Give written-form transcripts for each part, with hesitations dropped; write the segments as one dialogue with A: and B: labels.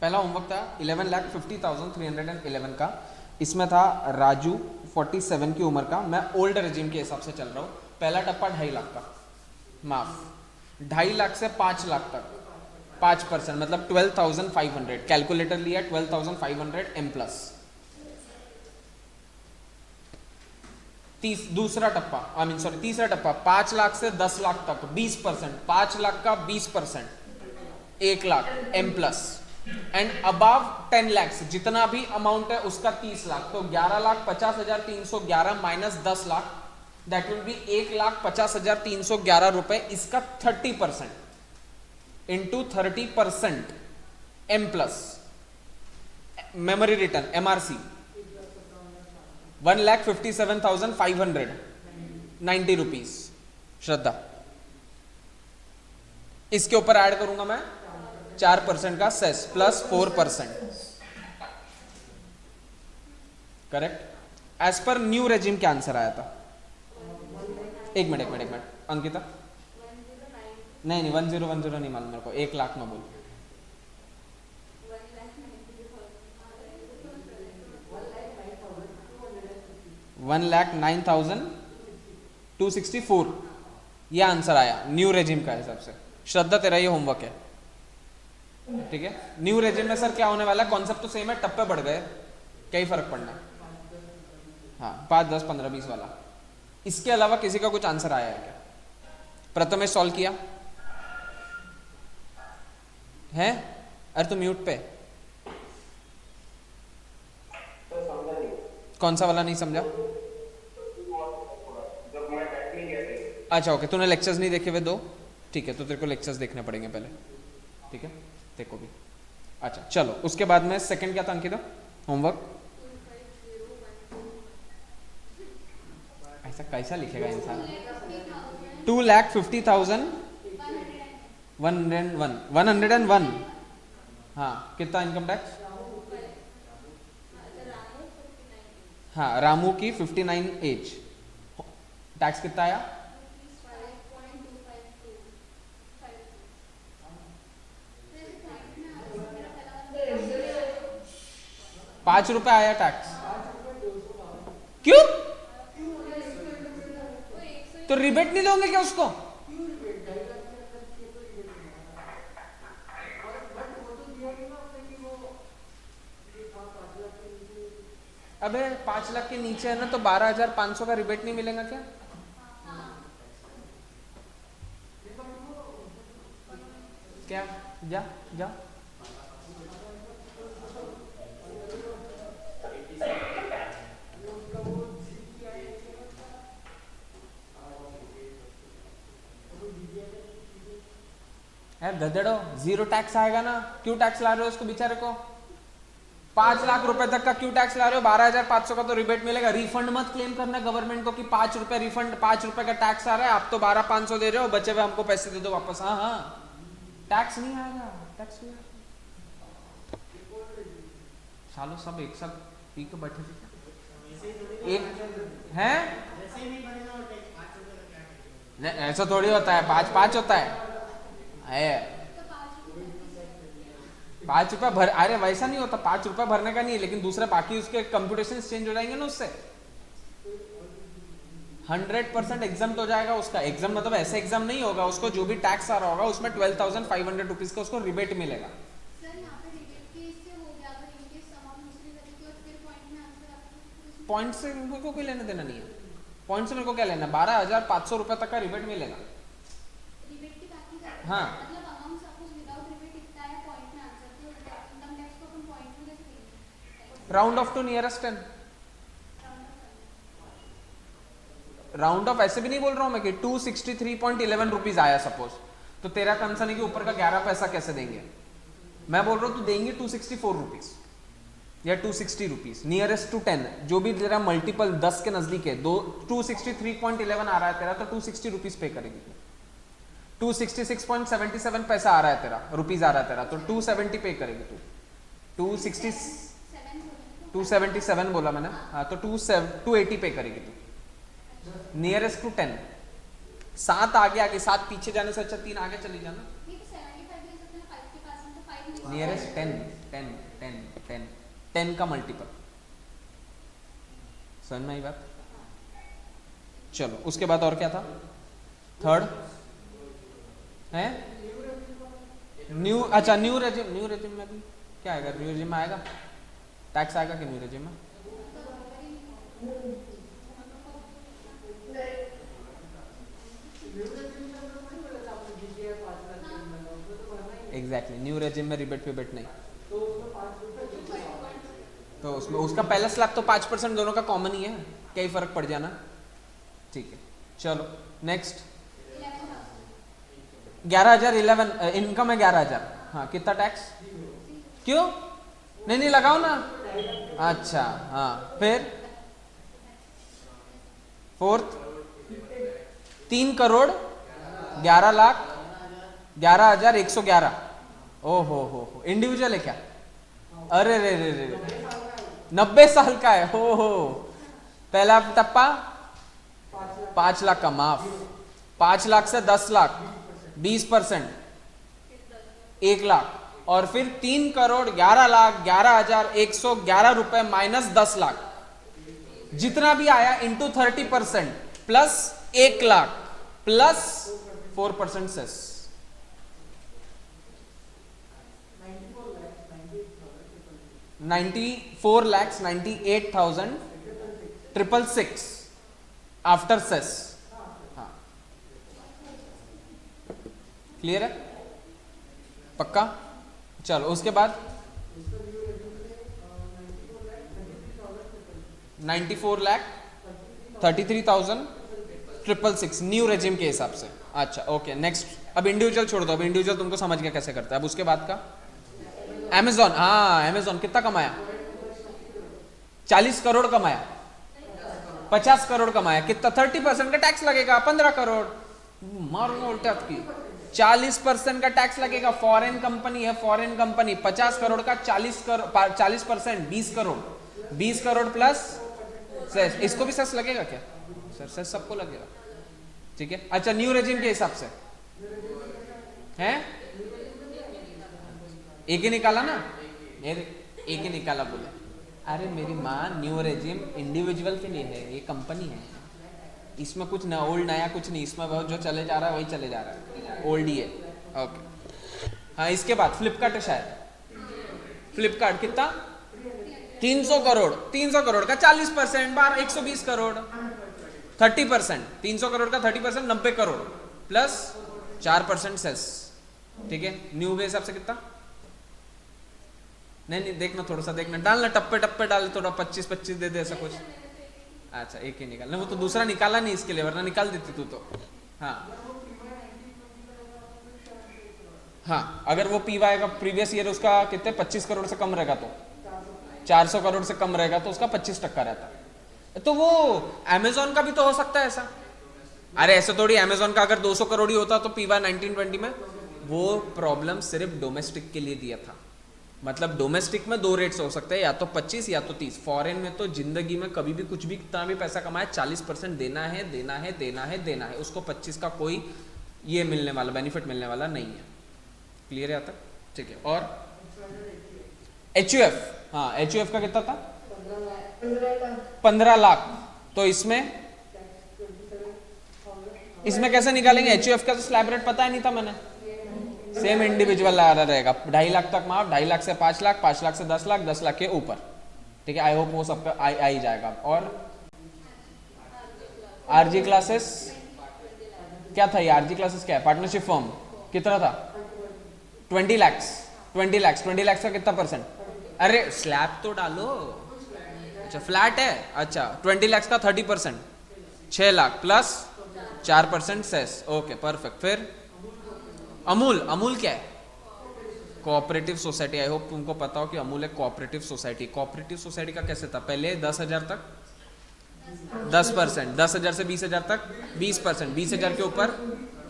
A: पहला होमवर्क था 11,50,311 का। इसमें था राजू 47 की उम्र का। मैं ओल्ड रेजिम के हिसाब से चल रहा हूँ। पहला टप्पा 2.5 लाख का, माफ 2.5 लाख से 5 लाख तक 5%, मतलब 12,500। कैलकुलेटर लिया 12,500 M प्लस। दूसरा टप्पा तीसरा टप्पा 5 लाख से 10 लाख तक 20%, 5 लाख का 20%, 1 lakh M plus. And above 10 lakh जितना भी अमाउंट है उसका 30 लाख, तो 11,50,311 minus 10 lakh, that will be 1,50,311 रुपए। इसका 30% into 30% M plus memory return MRC 1,57,590 rupees. Shraddha, इसके ऊपर ऐड करूंगा मैं 4% का cess plus 4%। Correct. As per new regime क्या आंसर आया था? एक मिनट अंकिता, नहीं 1010 नहीं मालूम मेरे को, 1 लाख में बोल। 1,09,264 ये आंसर आया न्यू रेजिम का हिसाब से। श्रद्धा तेरा ये होमवर्क है, ठीक है। न्यू रेजिम में सर क्या होने वाला है? कॉन्सेप्ट तो सेम है, टप्पे बढ़ गए, क्या ही फर्क पड़ना है। हाँ 5, 10, 15, 20 वाला। इसके अलावा किसी का कुछ आंसर आया है क्या? प्रथमेश सॉल्व किया है? अरे तो म्यूट पे। कौन सा वाला नहीं समझा? अच्छा ओके, तूने लेक्चर्स नहीं देखे हुए 2, ठीक है, तो तेरे को लेक्चर्स देखने पड़ेंगे पहले, ठीक है, देखो भी। अच्छा चलो, उसके बाद में सेकंड क्या था अंकिता? होमवर्क ऐसा कैसा लिखेगा इंसान? 2,50,101। हाँ कितना इनकम टैक्स? हाँ रामू की 59 एज, टैक्स कितना आया? 5 रुपए आया टैक्स। क्यों? तो रिबेट नहीं दोगे क्या उसको? अबे 5 लाख के नीचे है ना, तो 12,500 का रिबेट नहीं मिलेगा क्या? क्या? जा जा यार गधेड़ो, 0 टैक्स आएगा ना, क्यों टैक्स ला रहे हो उसको बेचारे को? 5 लाख रुपए तक का क्यों टैक्स ला रहे हो? 12,500 का तो रिबेट मिलेगा। रिफंड मत क्लेम करना गवर्नमेंट को कि 5 रुपए रिफंड, 5 रुपए का टैक्स आ रहा है, आप तो 12,500 दे रहे हो, बचे हुए हमको पैसे दे दो वापस। हाँ हाँ, टैक्स नहीं आएगा, टैक्स नहीं आएगा। सालों सब एक साथ पी के बैठे थे एक है, ऐसा थोड़ी होता है, 5 होता है। 5 रुपया भर, अरे वैसा नहीं होता, 5 रुपया भरने का नहीं है, लेकिन दूसरे बाकी उसके कंप्यूटेशन चेंज हो जाएंगे ना उससे। 100% एग्जाम हो जाएगा उसका। एग्जाम मतलब ऐसे एग्जाम नहीं होगा, उसको जो भी टैक्स आ रहा होगा उसमें 12,500 रुपीज का उसको रिबेट मिलेगा। पॉइंट से मेरे को कोई लेना देना नहीं है, पॉइंट से मेरे को क्या लेना। 12,500 रुपए तक का रिबेट मिलेगा। हाँ round off to nearest 10। Round off ऐसे भी नहीं बोल रहा हूं मैं कि 263.11 रुपीज आया सपोज, तो तेरा कंसर्न है कि ऊपर का 11 पैसा कैसे देंगे। मैं बोल रहा हूं तू देंगे 264 रुपीज या 260 रुपीज, नियरेस्ट टू 10, जो भी तेरा मल्टीपल 10 के नजदीक है। 263.11 आ रहा है तेरा, तो 260 रुपीज पे करेगी। 266.77 पैसा आ रहा है तेरा, रुपीज आ रहा है तेरा, तो 270 पे करेगी तू। 277 बोला मैंने, हाँ, तो 280 पे करेगी तू। नियरेस्ट टू 10, 7 आगे आगे, 7 पीछे जाने से अच्छा 3 आगे चली जाना। नियरेस्ट 10 10 10 10 10 का मल्टीपल। समझ में आई बात? चलो उसके बाद और क्या था? थर्ड है न्यू, अच्छा न्यू रेजिम। न्यू रेजिम में भी क्या आएगा? न्यू रेजिम में आएगा टैक्स आएगा कि न्यू रेजिम में? एग्जैक्टली न्यू रेजिम में रिबेट पिबेट नहीं, तो उसमें उसका पहला स्लैब तो 5% दोनों का कॉमन ही है, क्या ही फर्क पड़ जाना। ठीक है चलो नेक्स्ट। 11,000 11 इनकम है 11,000। हाँ कितना टैक्स? क्यों? नहीं नहीं लगाओ ना। अच्छा हाँ फिर फोर्थ 3 करोड़ 11 लाख 11,111। ओ हो इंडिविजुअल है क्या? अरे रे रे रे 90 साल का है। हो पहला टप्पा 5 लाख का माफ, 5 लाख से 10 लाख 20% 1 लाख, और फिर 3 करोड़ 11 लाख 11,111 रुपए माइनस 10 लाख, जितना भी आया into 30% plus 1 lakh plus 4% cess. 94,98,666 after cess. हाँ क्लियर है? पक्का? चलो उसके बाद 94,33,666 न्यू रेजिम के हिसाब से। अच्छा ओके नेक्स्ट। अब इंडिविजुअल छोड़ दो, अब इंडिविजुअल तुमको समझ गया कैसे करता है। अब उसके बाद का अमेजॉन। हाँ अमेजॉन कितना कमाया? 40 करोड़ कमाया, 50 करोड़ कमाया, कितना? 30% का टैक्स लगेगा, 15 करोड़। मारूंगा उल्टा की। 40% का टैक्स लगेगा, फॉरेन कंपनी है, फॉरेन कंपनी। 50 करोड़ का 40% 20 करोड़, 20 करोड़ प्लस सेस। इसको भी सेस लगेगा क्या? सर सेस सबको लगेगा। ठीक है अच्छा न्यू रेजिम के हिसाब से है? एक ही निकाला ना? एक ही निकाला बोले। अरे मेरी माँ न्यू रेजिम इंडिविजुअल के लिए है, ये कंपनी है, इसमें कुछ ना ओल्ड नया कुछ नहीं, इसमें जो चले जा रहा है वही चले जा रहा है, ओल्ड ही है। ओके हाँ इसके बाद फ्लिपकार्ट है शायद। फ्लिपकार्ट कितना? 300 करोड़। 300 करोड़ का 40% 120 करोड़, 30%। 300 करोड़ का 30% 90 करोड़ प्लस 4% सेस। ठीक है न्यू के हिसाब से कितना? नहीं देखना, थोड़ा सा देखना, डालना टप्पे टप्पे डाले, थोड़ा 25-25 दे दे ऐसा कुछ। अच्छा एक ही निकालना, वो तो दूसरा निकाला नहीं इसके लिए, वरना निकाल देती तू तो। हाँ अगर वो पीवाई का प्रीवियस ईयर उसका कितने 25 करोड़ से कम रहेगा, तो 400 करोड़ से कम रहेगा तो उसका 25% रहता है। तो वो अमेजोन का भी तो हो सकता है ऐसा। अरे ऐसे थोड़ी, अमेजोन का अगर 200 करोड़ ही होता तो पीवाई 1920 में। वो प्रॉब्लम सिर्फ डोमेस्टिक के लिए दिया था, मतलब डोमेस्टिक में 2 रेट्स हो सकते हैं, या तो 25 या तो 30। फॉरेन में तो जिंदगी में कभी भी कुछ भी कितना भी पैसा कमाए 40% देना है देना है देना है देना है, उसको 25 का कोई ये मिलने वाला बेनिफिट मिलने वाला नहीं है। क्लियर है यहाँ तक? ठीक है और HUF। हाँ HUF का कितना था? 15 लाख। तो इसमें कैसे निकालेंगे? HUF का तो स्लैब रेट पता ही नहीं था मैंने। सेम इंडिविजुअल रहेगा, 2.5 लाख तक माफ, 2.5 लाख से 5 लाख, 5 लाख से 10 लाख, 10 लाख के ऊपर। ठीक है आई होप वो सबका आ ही जाएगा। और RG क्लासेस क्या था? ये RG क्लासेस क्या है? पार्टनरशिप फॉर्म कितना था? 20 लाख का कितना परसेंट? अरे स्लैब तो डालो। अच्छा फ्लैट है, अच्छा 20 लाख का 30% 6 lakh plus 4% cess. Okay perfect. फिर अमूल क्या है? Cooperative society. आई होप तुमको पता हो कि अमूल एक कोऑपरेटिव सोसाइटी। कोऑपरेटिव सोसाइटी का कैसे था? पहले 10,000 तक 10%, 10,000 से 20,000 तक 20%, 20,000 के ऊपर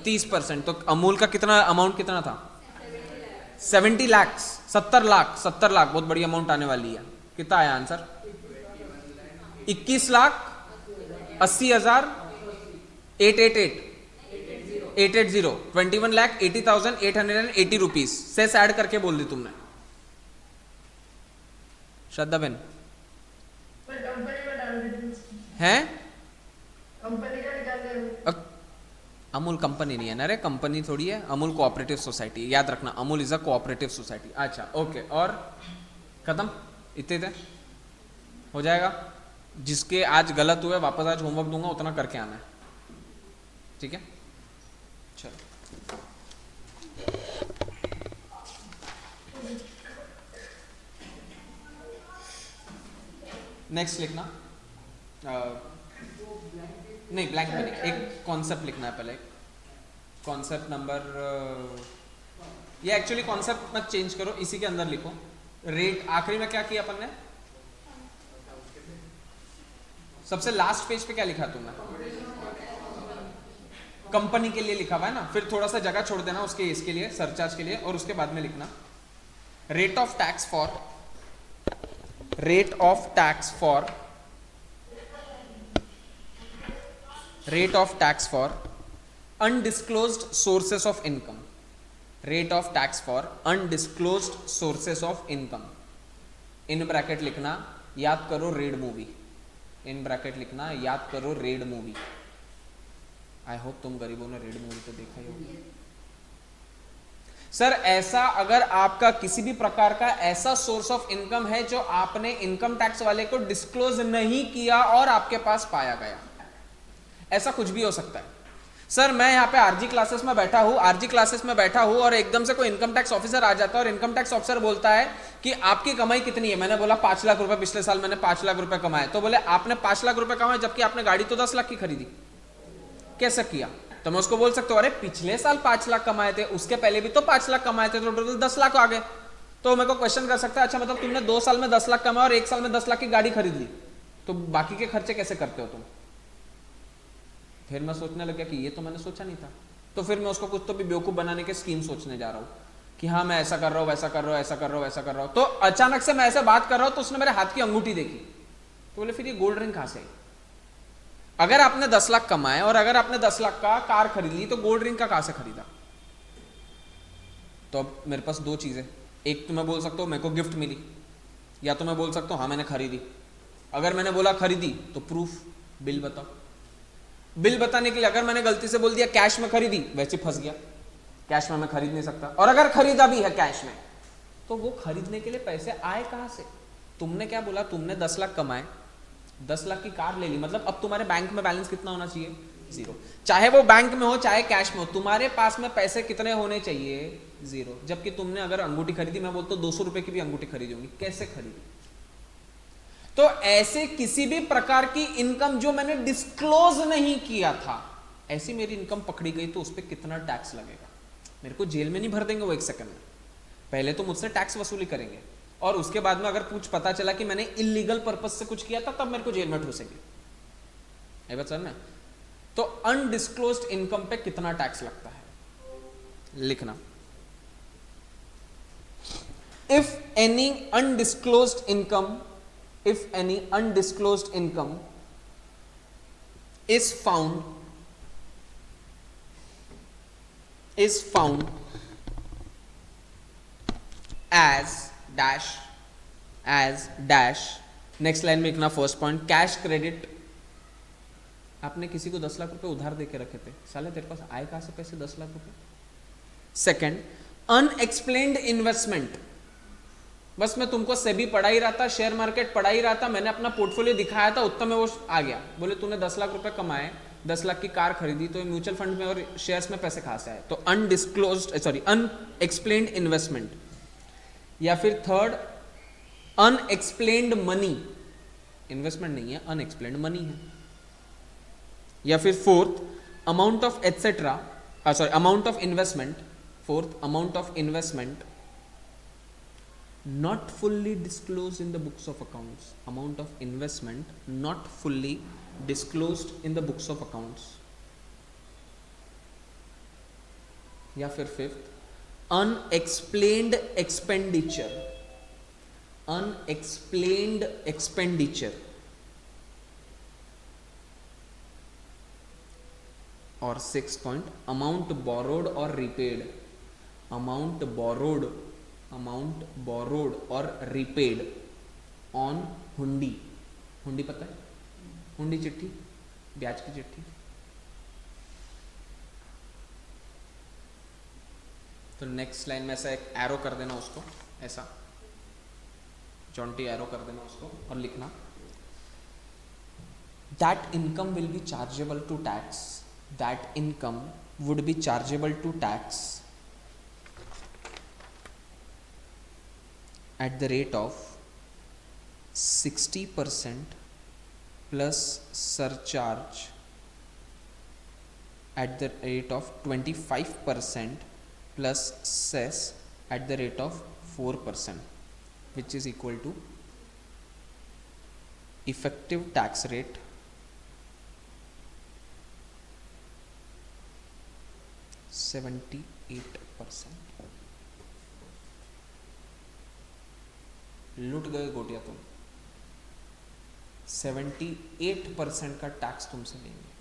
A: 30%। तो अमूल का कितना अमाउंट कितना था? 70 लाख 70 लाख 70 लाख। बहुत बड़ी अमाउंट आने वाली है। कितना आया आंसर? 21,80,888 21,80,880 रुपीज। सेस ऐड करके बोल दी तुमने। श्रद्धा बेन
B: पर कंपनी में डाल देती हूँ।
A: है?
B: कंपनी का निकाल दे रहा हूँ।
A: अमूल कंपनी नहीं है ना रे, कंपनी थोड़ी है, अमूल कोऑपरेटिव सोसाइटी, याद रखना Amul is a cooperative society. अच्छा ओके, और खत्म, इतने थे हो जाएगा। जिसके आज गलत हुए वापस आज होमवर्क दूंगा, उतना करके आना है, ठीक है? चलो नेक्स्ट लिखना, नहीं ब्लैंक में नहीं, एक कॉन्सेप्ट लिखना है पहले, कॉन्सेप्ट नंबर, ये एक्चुअली कॉन्सेप्ट मत चेंज करो, इसी के अंदर लिखो। रेट आखिरी में क्या किया अपन ने? सबसे लास्ट पेज पे क्या लिखा तुमने? कंपनी के लिए लिखा हुआ है ना, फिर थोड़ा सा जगह छोड़ देना उसके इसके लिए, सरचार्ज के लिए, और उसके बाद में लिखना rate of tax for, rate of tax for, rate of tax for undisclosed sources of income, rate of tax for undisclosed sources of income, in bracket लिखना, याद करो रेड मूवी, इन ब्रैकेट लिखना, याद करो रेड मूवी। आई होप तुम गरीबों ने red movie तो देखा ही होगा। सर ऐसा अगर आपका किसी भी प्रकार का ऐसा सोर्स ऑफ इनकम है जो आपने इनकम टैक्स वाले को डिस्क्लोज नहीं किया और आपके पास पाया गया, ऐसा कुछ भी हो सकता है। सर मैं यहाँ पे आरजी क्लासेस में बैठा हूँ, आरजी क्लासेस में बैठा हूँ और एकदम से कोई इनकम टैक्स ऑफिसर आ जाता है और इनकम टैक्स ऑफिसर बोलता है कि आपकी कमाई कितनी है, मैंने बोला 5 लाख रुपए, पिछले साल मैंने 5 लाख रुपए कमाए, तो बोले आपने 5 लाख रुपए कमाए जबकि आपने गाड़ी तो 10 लाख की खरीदी, कैसे किया? तो मैं उसको बोल सकता हूँ अरे पिछले साल 5 लाख कमाए थे, उसके पहले भी तो 5 लाख कमाए थे, तो टोटल 10 लाख आ गए। तो मेरे को क्वेश्चन कर सकता है अच्छा मतलब तुमने 2 साल में 10 लाख कमाया और 1 साल में 10 लाख की गाड़ी खरीद ली, तो बाकी के खर्चे कैसे करते हो तुम? फिर मैं सोचने लगा कि ये तो मैंने सोचा नहीं था, तो फिर मैं उसको कुछ तो भी बेवकूफ बनाने के स्कीम सोचने जा रहा हूँ कि हाँ मैं ऐसा कर रहा हूँ, वैसा कर रहा हूँ, ऐसा कर रहा हूँ, ऐसा कर रहा हूँ। तो अचानक से मैं ऐसे बात कर रहा हूँ तो उसने मेरे हाथ की अंगूठी देखी, तो बोले फिर ये गोल्ड रिंग कहाँ से आई? अगर आपने 10 लाख कमाए और अगर आपने 10 लाख का कार खरीद ली तो गोल्ड रिंग का कहां से खरीदा? तो अब मेरे पास 2 चीजें, एक तो मैं बोल सकता हूं मेरे को गिफ्ट मिली, या तो मैं बोल सकता हूं हाँ मैंने खरीदी। अगर मैंने बोला खरीदी तो प्रूफ, बिल बताओ। बिल बताने के लिए अगर मैंने गलती से बोल दिया कैश में खरीदी, वैसे फंस गया, कैश में मैं खरीद नहीं सकता। और अगर खरीदा भी है कैश में तो वो खरीदने के लिए पैसे आए कहां से? तुमने क्या बोला, तुमने 10 लाख कमाए, 10 लाख की कार ले ली, मतलब अब तुम्हारे बैंक में बैलेंस कितना होना चाहिए? 0। चाहे वो बैंक में हो चाहे कैश में हो, तुम्हारे पास में पैसे कितने होने चाहिए? 0। जबकि तुमने अगर अंगूठी खरीदी, मैं बोलता हूं 200 रुपए की भी अंगूठी खरीदी होगी, कैसे खरीदी? तो ऐसे किसी भी प्रकार की इनकम जो मैंने डिस्क्लोज नहीं किया था, ऐसी मेरी इनकम पकड़ी गई तो उस पर कितना टैक्स लगेगा? मेरे को जेल में नहीं भर देंगे वो 1 सेकंड में, पहले तो मुझसे टैक्स वसूली करेंगे और उसके बाद में अगर कुछ पता चला कि मैंने इलीगल पर्पस से कुछ किया था तब मेरे को जेल में ठूसेंगे। बात समझ में? तो अनडिस्क्लोज्ड इनकम पे कितना टैक्स लगता है लिखना। If any undisclosed income, if any undisclosed income is found as dash next line में लिखना फर्स्ट पॉइंट, कैश क्रेडिट। आपने किसी को 10 लाख रुपए उधार देके रखे थे, साले तेरे पास आए कहां से पैसे 10 लाख रुपए? Second, unexplained investment. बस मैं तुमको सेबी पढ़ा ही रहा था, शेयर मार्केट पढ़ा ही रहा था, मैंने अपना पोर्टफोलियो दिखाया था, उतना में वो आ गया, बोले तूने 10 लाख रुपए कमाए, 10 लाख की कार खरीदी, तो म्यूचुअल फंड में और शेयर्स में पैसे कहां से आए? तो अनएक्सप्लेन्ड इन्वेस्टमेंट। या फिर थर्ड, अनएक्सप्लेन्ड मनी, इन्वेस्टमेंट नहीं है, अनएक्सप्लेन्ड मनी है। या फिर fourth, amount of etcetera, amount of investment, fourth amount of investment not fully disclosed in the books of accounts, amount of investment not fully disclosed in the books of accounts. या फिर fifth, unexplained expenditure, unexplained expenditure। और six point, amount borrowed और repaid, amount borrowed और repaid। On हुंडी। हुंडी पता है? हुंडी चिट्ठी, ब्याज की चिट्ठी। तो नेक्स्ट लाइन में ऐसा एक एरो कर देना उसको, ऐसा जॉन्टी एरो कर देना उसको और लिखना that income will be chargeable to tax, that income would be chargeable to tax at the rate of 60% plus surcharge at the rate of 25% plus cess at the rate of 4%, which is equal to effective tax rate %78। लूट गए गोटिया तुम। 78% का tax तुमसे लेंगे।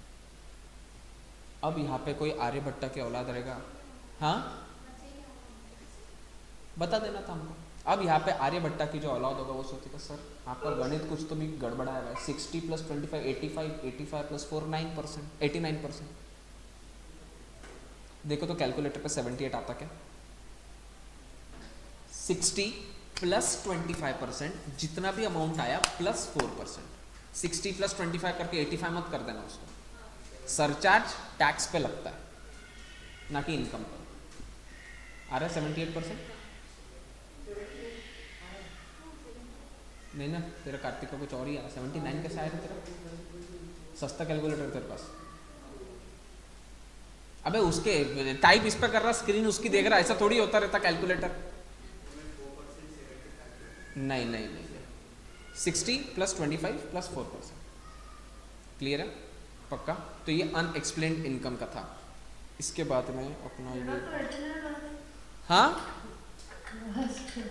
A: अब यहाँ पे कोई आर्यभट्टा के औलाद रहेगा, हाँ बता देना था हमको। अब यहाँ पे आर्यभट्टा की जो औलाद होगा वो सोचेगा सर आपका गणित कुछ तो भी गड़बड़ा है। 60 + 25 85, 85 + 4 9%, 89%। देखो तो कैलकुलेटर पे 78 आता क्या? 60 + 25%, जितना भी अमाउंट आया प्लस 4%। 60 + 25 करके 85 मत कर देना उसको। सरचार्ज टैक्स पे लगता है ना कि इनकम पर। आ रहा है 78%? नहीं ना, तेरा कार्तिक का कुछ और ही आ रहा है। 79 कैसे आया था तेरा? सस्ता कैलकुलेटर तेरे पास। अबे उसके टाइप इस पर कर रहा, स्क्रीन उसकी देख रहा, ऐसा थोड़ी होता रहता कैलकुलेटर। नहीं नहीं नहीं, 60 + 25 + 4%। क्लियर है? पक्का? तो ये अनएक्सप्लेन्ड इनकम का था। इसके बाद में अपना ये, हाँ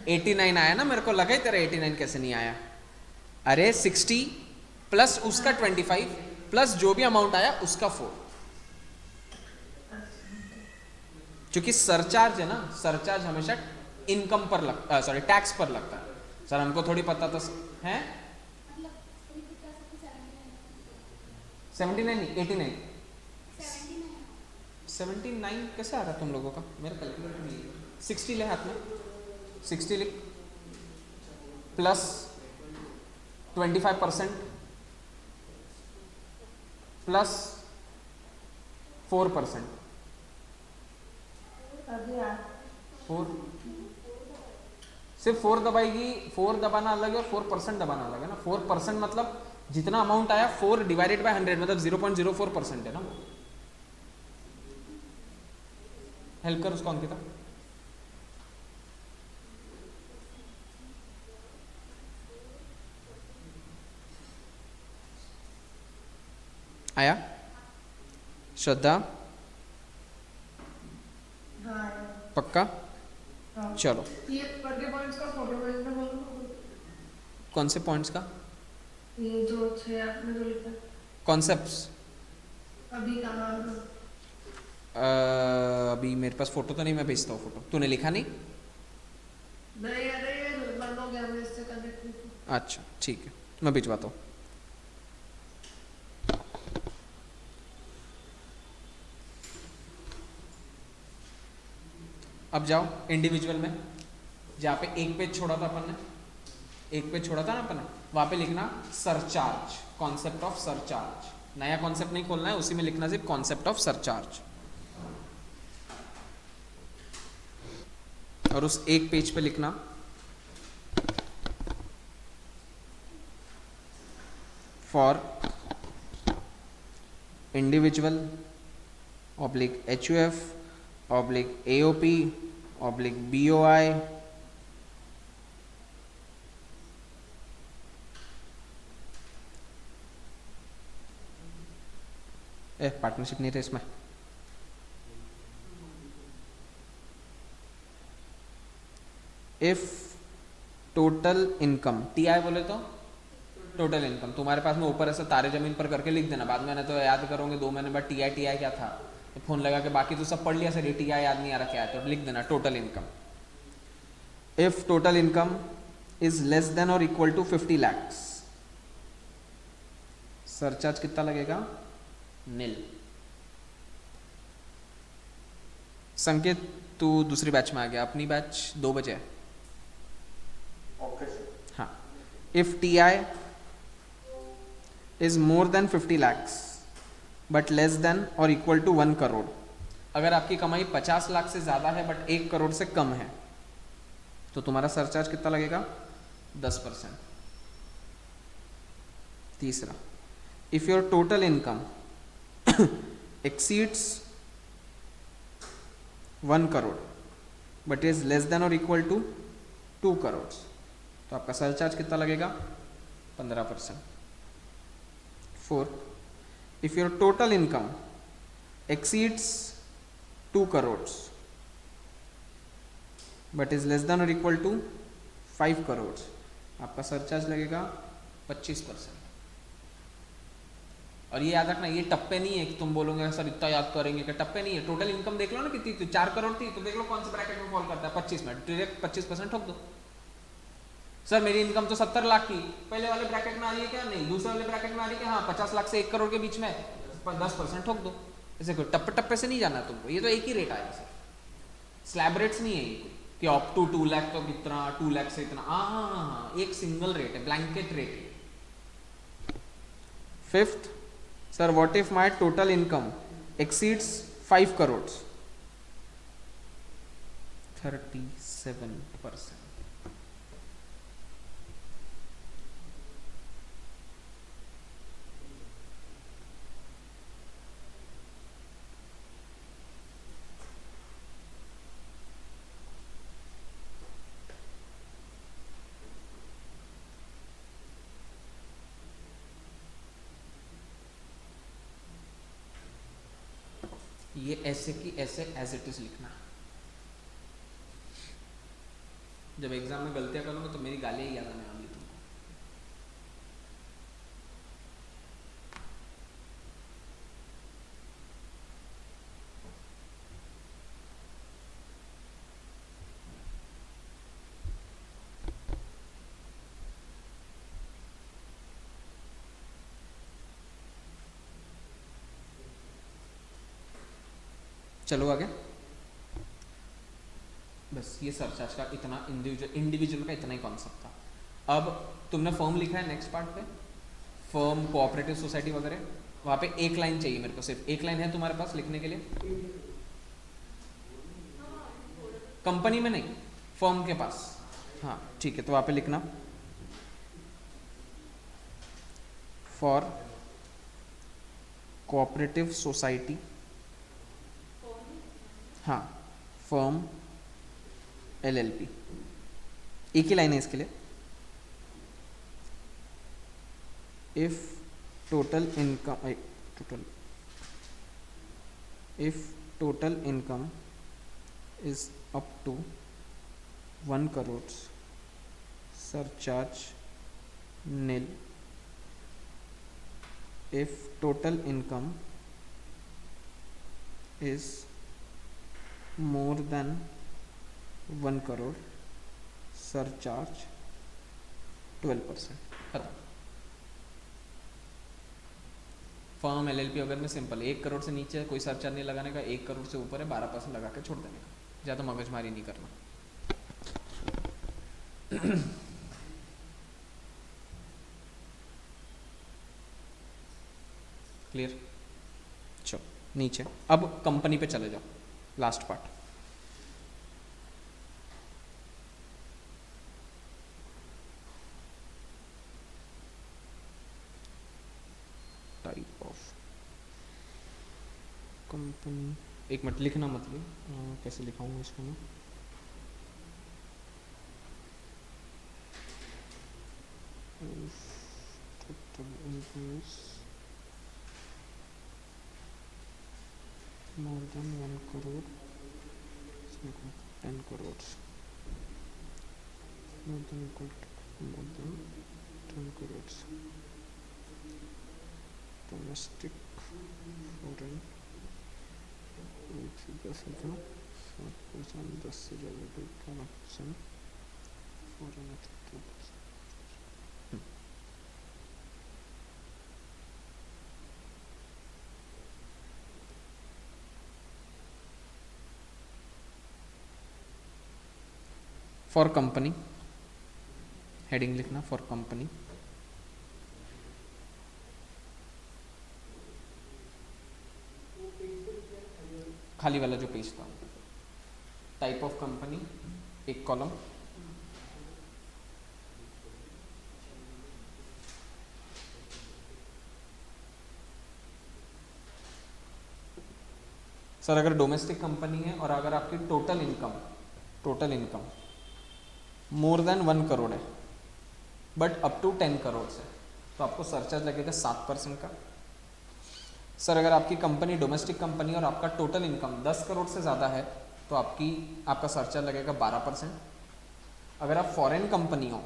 A: 89 आया ना, मेरे को लगा ही तेरा 89 कैसे नहीं आया। अरे 60 प्लस उसका 25 प्लस जो भी अमाउंट आया उसका 4। क्योंकि सरचार्ज है ना, सरचार्ज हमेशा इनकम पर लगता, सॉरी टैक्स पर लगता है। सर हमको थोड़ी पता तो है। 79 नहीं 89। 79 कैसे आ रहा तुम लोगों का? मेरा कैलकुलेटर नहीं है। 60 ले हाथ में, 60 लिख प्लस 25% प्लस 4%। 4 सिर्फ 4 दबाएगी। 4 दबाना अलग है और 4% दबाना अलग है ना। 4% मतलब जितना अमाउंट आया 4 डिवाइडेड बाय 100 मतलब 0.04% है ना। हेल्प कर उसको अंकिता। आया? श्रद्धा पक्का? चलो
B: ये पर के पॉइंट्स का फोटो भेजना बोलो।
A: कौन से पॉइंट्स का?
B: ये जो 6 आपने जो लिखा
A: कॉन्सेप्ट्स।
B: अभी कहाँ?
A: अभी मेरे पास फोटो तो नहीं, मैं भेजता हूँ फोटो। तूने लिखा नहीं?
B: नहीं अरे ये बंद हो गया, मैं इससे कनेक्ट नहीं हूँ।
A: अच्छा ठीक है, मैं भिजवाता हूँ। अब जाओ इंडिविजुअल में, जहाँ पे एक पेज छोड़ा था अपन ने, एक पेज छोड़ा था ना अपन ने, वहाँ पे लिखना सरचार्ज, कॉन्सेप्ट ऑफ सरचार्ज। नया कॉन्सेप्ट नहीं खोलना है, उसी में लिखना सिर्फ कॉन्सेप्ट ऑफ सरचार्ज। और उस एक पेज पे लिखना for individual oblique HUF oblique AOP oblique BOI partnership नहीं थे इसमें। इफ टोटल इनकम TI बोले तो टोटल इनकम, तुम्हारे पास में ऊपर ऐसा तारे जमीन पर करके लिख देना, बाद में ना तो याद करोगे 2 महीने बाद TI क्या था, तो फोन लगा के बाकी तो सब पढ़ लिया सर, TI याद नहीं आ रहा क्या है, तो लिख देना total income. If total income is less than और इक्वल टू 50 lakhs, सरचार्ज कितना लगेगा? नील। संकेत तू दूसरी बैच में आ गया, अपनी बैच 2 बजे है।
C: Okay sir.
A: हाँ, if T I is more than 50 lakhs but less than और इक्वल टू 1 करोड़, अगर आपकी कमाई 50 लाख से ज्यादा है बट 1 करोड़ से कम है तो तुम्हारा सरचार्ज कितना लगेगा? 10%। तीसरा, if your total income exceeds 1 crore but is less than और इक्वल टू 2 करोड़ तो आपका सरचार्ज कितना लगेगा? 15%। Fourth, if your total income exceeds 2 crores but is less than or equal to 5 crores आपका सरचार्ज लगेगा 25%। और ये याद रखना, ये टप्पे नहीं है कि तुम बोलोगे सर इतना याद करेंगे कि टप्पे नहीं है। टोटल इनकम देख लो ना कितनी थी, 4 करोड़ थी तो देख लो कौन से ब्रैकेट में फॉल करता है, 25 में डायरेक्ट 25% ठोक दो। सर मेरी इनकम तो 70 लाख की, पहले वाले ब्रैकेट में आ रही है क्या? नहीं। दूसरे वाले ब्रैकेट में आ रही है क्या? हाँ। 50 लाख से 1 करोड़ के बीच में 10% ठोक दो। ऐसे कोई टप्पे टप्पे से नहीं जाना तुमको, ये तो एक ही रेट आएगा सर, स्लैब रेट्स नहीं है ये कि अप टू 2 लाख तो कितना, 2 लाख से इतना। हाँ, एक सिंगल रेट है, ब्लैंकेट रेट है। Fifth, sir what if my total income exceeds 5 crore? 37%। ये ऐसे की ऐसे एज इट इज लिखना। जब एग्जाम में गलतियां करूंगा तो मेरी गालियां ही याद आने वाली तुमको। चलो आगे। बस ये सरचार्ज का इतना इंडिविजुअल का इतना ही कॉन्सेप्ट था। अब तुमने फर्म लिखा है नेक्स्ट पार्ट पे, फर्म, कोऑपरेटिव सोसाइटी वगैरह, वहां पे एक लाइन चाहिए मेरे को, सिर्फ एक लाइन है तुम्हारे पास लिखने के लिए? कंपनी में नहीं, फर्म के पास। हाँ ठीक है, तो वहां पे लिखना फॉर कोऑपरेटिव सोसाइटी, हाँ फर्म LLP, एक ही लाइन है इसके लिए। If total income is up to 1 crore, surcharge nil. If total income is more than 1 crore, surcharge 12%। खत्म। फर्म LLP वगैरह में सिंपल, 1 करोड़ से नीचे कोई सरचार्ज नहीं लगाने का, 1 करोड़ से ऊपर है 12% लगा के छोड़ देने का, ज़्यादा मगजमारी नहीं करना। क्लियर? चलो नीचे, अब कंपनी पे चले जाओ, last part. Type of company, एक मिनट लिखना मतलब कैसे लिखाऊंगा इसको मैं? Total income more than 1 crore, 10 crores, more than equal to more than 10 crores, domestic, foreign, एक से 10 है क्या? 7%, 10 से ज़्यादा 12%, फॉरेन फॉर कंपनी, हेडिंग लिखना फॉर कंपनी, खाली वाला जो पेज था, टाइप ऑफ कंपनी, एक कॉलम, सर अगर डोमेस्टिक कंपनी है और अगर आपकी total income more than 1 crore है बट अप टू 10 करोड़ से, तो आपको सरचार्ज लगेगा 7% का। सर अगर आपकी कंपनी डोमेस्टिक कंपनी और आपका टोटल इनकम 10 करोड़ से ज़्यादा है तो आपका सरचार्ज लगेगा 12%। अगर आप फॉरेन कंपनी हो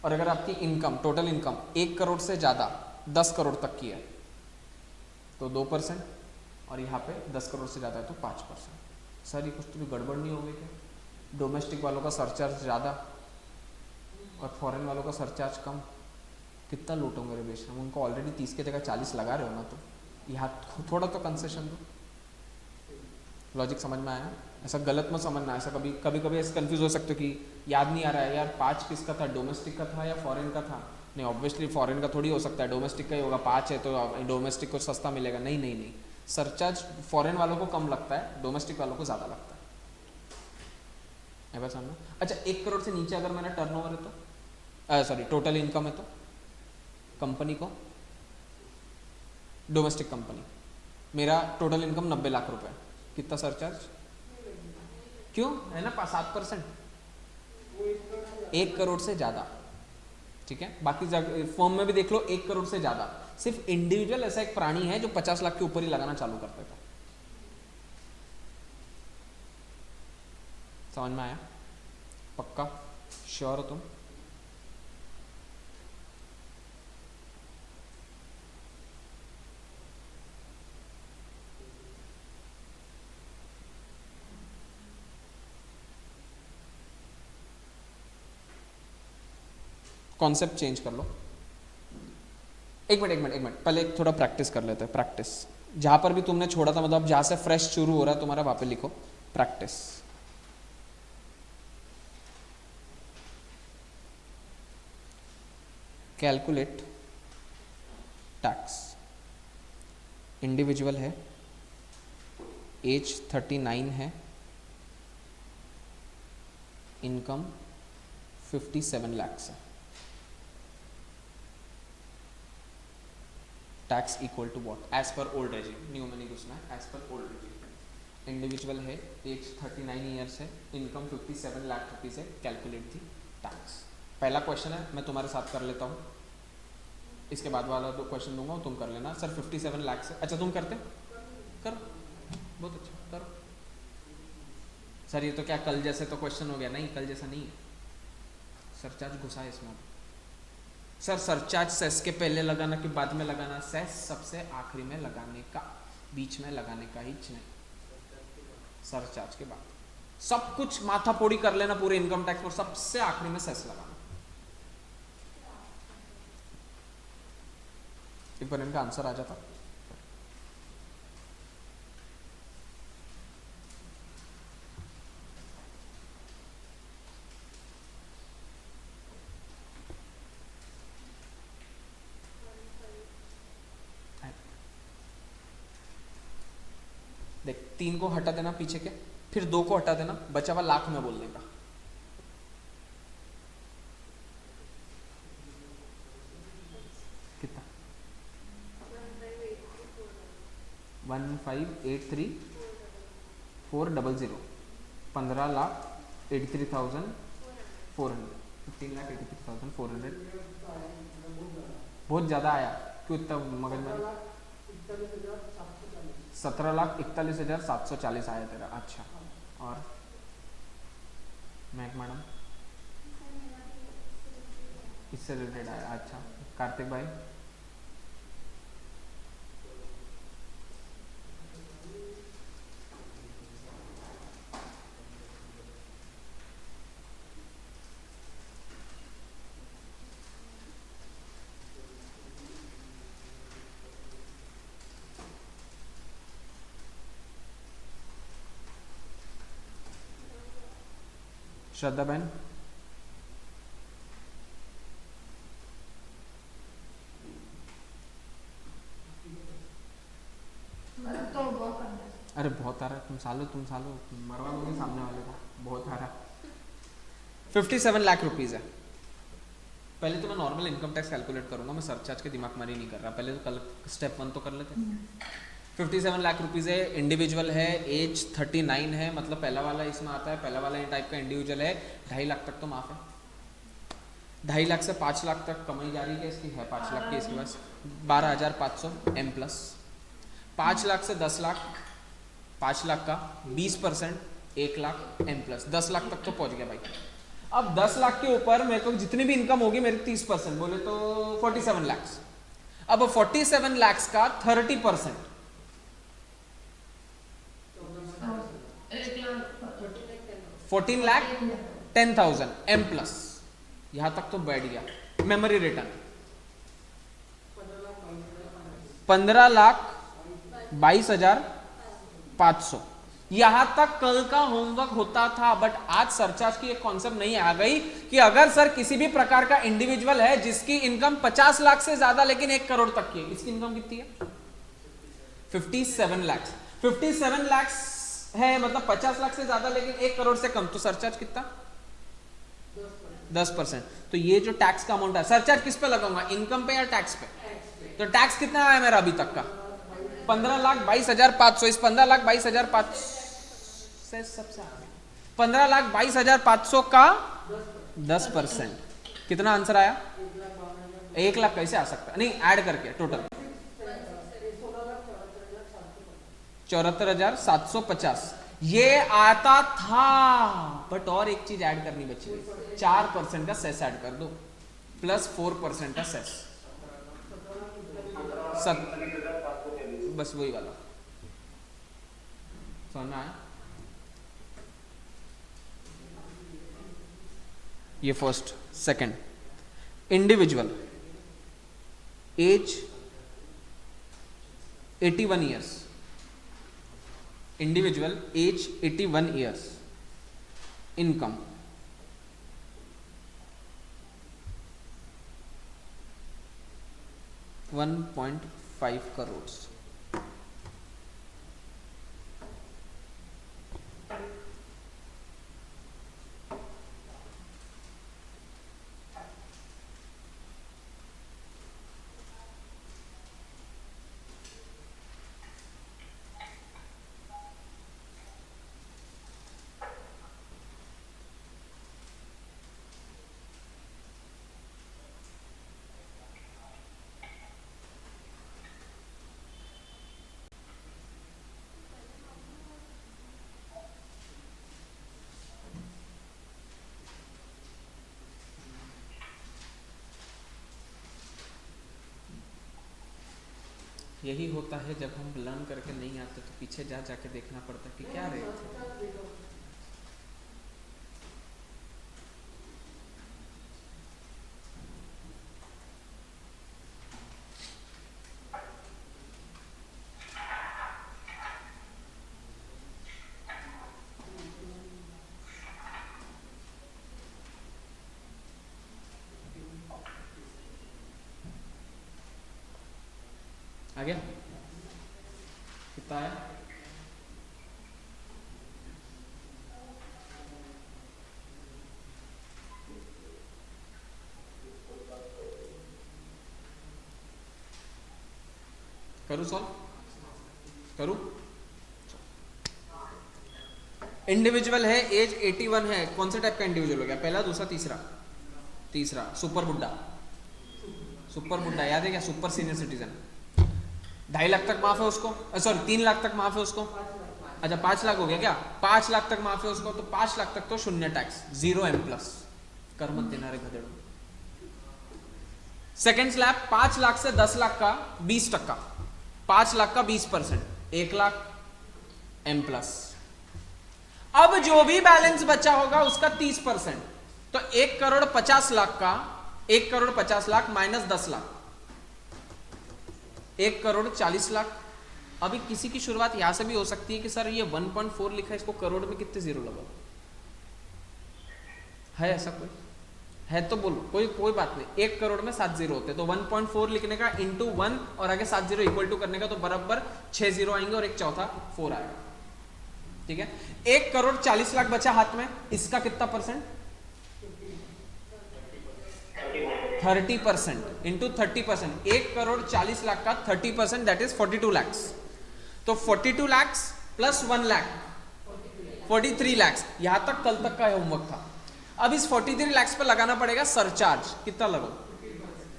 A: और अगर आपकी इनकम टोटल इनकम 1 करोड़ से ज़्यादा 10 करोड़ तक की है तो 2%, और यहाँ पे 10 करोड़ से ज़्यादा है तो 5%। सर ये कुछ तो भी गड़बड़ नहीं हो गई क्या? डोमेस्टिक वालों का सरचार्ज ज़्यादा और फॉरेन वालों का सरचार्ज कम, कितना लूटोगे रे बेच रहे, उनको ऑलरेडी 30 की जगह 40 लगा रहे हो ना, तो यहाँ थोड़ा तो कंसेशन दो। लॉजिक समझ में आया? ऐसा गलत मत समझना, ऐसा कभी ऐसे कंफ्यूज हो सकते हो कि याद नहीं आ रहा है यार 5 किसका था, डोमेस्टिक का था या फॉरेन का था। नहीं, ऑब्वियसली फॉरेन का थोड़ी हो सकता है, डोमेस्टिक का ही होगा। 5 है तो डोमेस्टिक को सस्ता मिलेगा। नहीं, सरचार्ज फॉरेन वालों को कम लगता है, डोमेस्टिक वालों को ज़्यादा लगता है। समझना। अच्छा, 1 करोड़ से नीचे अगर मेरा टर्नओवर है तो सॉरी टोटल इनकम है तो कंपनी को, डोमेस्टिक कंपनी, मेरा टोटल इनकम 90 लाख रुपए, कितना सरचार्ज? क्यों है ना 7%, 1 करोड़ से ज़्यादा। ठीक है, बाकी फॉर्म में भी देख लो 1 करोड़ से ज़्यादा। सिर्फ इंडिविजुअल ऐसा एक प्राणी है जो 50 लाख के ऊपर ही लगाना चालू कर देता। समझ में आया? पक्का श्योर हो तुम? कॉन्सेप्ट चेंज कर लो। एक मिनट पहले थोड़ा प्रैक्टिस कर लेते हैं। प्रैक्टिस जहां पर भी तुमने छोड़ा था, मतलब जहां से फ्रेश शुरू हो रहा है तुम्हारा, वहां पे लिखो प्रैक्टिस। कैलकुलेट टैक्स, इंडिविजुअल है, एज 39 है, इनकम 57 लाख है। Tax equal to what? As per old regime, new में नहीं घुसना है, as per old regime. Individual है, एज 39 ईयर्स है, इनकम 57 लाख रुपीज़ है, कैलकुलेट दी टैक्स। पहला क्वेश्चन है, मैं तुम्हारे साथ कर लेता हूँ, इसके बाद वाला दो क्वेश्चन दूंगा, तुम कर लेना। सर 57 लाख से, अच्छा तुम करते करो, बहुत अच्छा करो। सर ये तो क्या कल जैसे तो क्वेश्चन हो गया? नहीं, कल जैसा नहीं है, सरचार्ज घुसा है इसमें। सर सरचार्ज सेस के पहले लगाना कि बाद में लगाना? सेस सबसे आखिरी में लगाने का, बीच में लगाने का ही नहीं, सरचार्ज के बाद। सब कुछ माथा फोड़ी कर लेना पूरे इनकम टैक्स पर, सबसे आखिरी में सेस लगाना। एक बार इनका आंसर आ जाता। देख 3 को हटा देना पीछे के, फिर 2 को हटा देना, बचा हुआ लाख में बोलने का। कितना? 15,83,400, 15,83,400, 15,83,400। बहुत ज्यादा आया, क्यों इतना मगज में? 17,41,740 आया तेरा। अच्छा, और महक मैडम इससे रिलेटेड आया। अच्छा, कार्तिक भाई? श्रद्धा बहन,
B: मैं तो बहुत करना है।
A: अरे बहुत आ रहा है, तुम सालो मरवा दोगे सामने वाले को, बहुत आ रहा है। 57 लाख रुपीज है। पहले तो मैं नॉर्मल इनकम टैक्स कैलकुलेट करूंगा, मैं सरचार्ज के दिमाग मारी नहीं कर रहा, पहले तो कल स्टेप 1 तो कर लेते हैं। 57 लाख रुपीज है, इंडिविजुअल है, एज 39 है, मतलब पहला वाला इसमें आता है, पहला वाला टाइप का इंडिविजुअल है, 2.5 लाख तक तो माफ है। 2.5 लाख से 5 लाख तक कमाई जा रही है इसकी, है 5 लाख की इसके पास, 12,500 M प्लस। 5 लाख से 10 लाख, 5 लाख का 20%, 1 लाख M प्लस, 10 लाख तक तो पहुंच गया भाई। अब 10 लाख के ऊपर मेरे को जितनी भी इनकम होगी मेरी 30%, बोले तो 47 लाख। अब 47 लाख का 30%, 14 लाख 10,000 M प्लस, यहां तक तो बैठ गया। मेमोरी रिटर्न 15,22,500, यहां तक कल का होमवर्क होता था। बट आज सरचार्ज की एक कॉन्सेप्ट नहीं आ गई कि अगर सर किसी भी प्रकार का इंडिविजुअल है जिसकी इनकम 50 लाख से ज्यादा लेकिन 1 करोड़ तक की है, इसकी इनकम कितनी है? 57 लाख। 57 लाख है मतलब 50 लाख से ज्यादा लेकिन 1 करोड़ से कम, तो सरचार्ज कितना? 10%। तो ये जो टैक्स का अमाउंट है, सरचार्ज किस पे लगाऊंगा, इनकम पे या टैक्स पे? तो टैक्स कितना आया मेरा अभी तक का? 15,22,500। इस 15,22,500 से सबसे 15,22,500 का 10%, कितना आंसर आया? 1 लाख कैसे आ सकता है? नहीं, ऐड करके टोटल 74,750 ये आता था। बट और एक चीज ऐड करनी बची, 4% का सेस ऐड कर दो, प्लस 4% का सेस, बस वही वाला। समझ में आया? ये first. Second, individual age 81 years, individual age 81 years, income 1.5 crore. यही होता है जब हम लर्न करके नहीं आते तो पीछे जा जाके देखना पड़ता है कि क्या रहे थे। आ गया? कितना है? करूं सॉल्व? करूं? इंडिविजुअल है, एज 81 है, कौन से टाइप का इंडिविजुअल हो गया? पहला, दूसरा, तीसरा? तीसरा। सुपर बुड्ढा, सुपर बुड्ढा याद है क्या? Super senior citizen. 2.5 लाख तक माफ है उसको, सॉरी 3 लाख तक माफ है उसको। अच्छा 5 लाख हो गया क्या? 5 लाख तक माफ है उसको, तो 5 लाख तक तो शून्य टैक्स, 0 M प्लस। कर मत देना रे गधेड़ो। सेकेंड स्लैब 5 लाख से 10 लाख का 20%, 5 लाख का 20%, 1 लाख M प्लस। अब जो भी बैलेंस बचा होगा उसका 30%, तो 1 करोड़ 50 लाख का 1 करोड़ 50 लाख माइनस 10 लाख, 1 करोड़ 40 लाख। अभी किसी की शुरुआत यहां से भी हो सकती है कि सर ये 1.4 लिखा है, इसको करोड़ में कितने जीरो लगाओ? है ऐसा कोई? है तो बोलो, कोई कोई बात नहीं। 1 करोड़ में 7 जीरो होते, तो 1.4 लिखने का इंटू 1 और आगे 7 जीरो इक्वल टू करने का, तो बराबर 6 जीरो आएंगे और एक चौथा 4 आएगा। ठीक है, 1 करोड़ 40 लाख बचा हाथ में, इसका कितना परसेंट? 30% इंटू 30%। 1 करोड़ 40 लाख का 30% दैट इज 42 लैक्स। तो 42 लैक्स प्लस 1 लाख 43 लैक्स। यहां तक कल तक का होमवर्क था। अब इस 43 लैक्स पे लगाना पड़ेगा सरचार्ज। कितना लगो?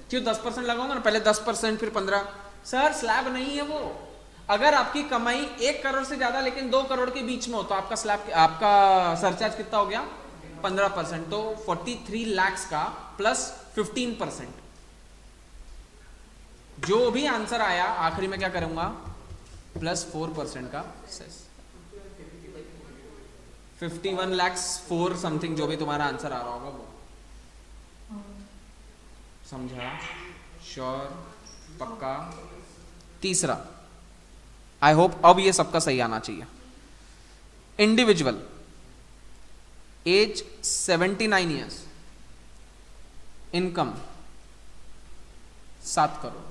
A: क्यों 10% लगाऊंगा ना, पहले 10% फिर 15। सर स्लैब नहीं है वो। अगर आपकी कमाई 1 करोड़ से ज्यादा लेकिन 2 करोड़ के बीच में हो तो आपका स्लैब, आपका सरचार्ज कितना हो गया? 15%। तो 43 लैक्स का प्लस 15%। जो भी आंसर आया आखिरी में क्या करूंगा? प्लस 4% का सेस। 51 लैक्स 4 समथिंग, जो भी तुम्हारा आंसर आ रहा होगा वो। समझा? श्योर? पक्का? तीसरा, आई होप अब ये सबका सही आना चाहिए। Individual age 79 years, income 7 crore.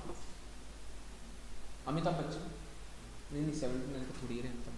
A: Amitabh Bachchan नहीं 79 का थोड़ी रहे Amitabh Bachchan.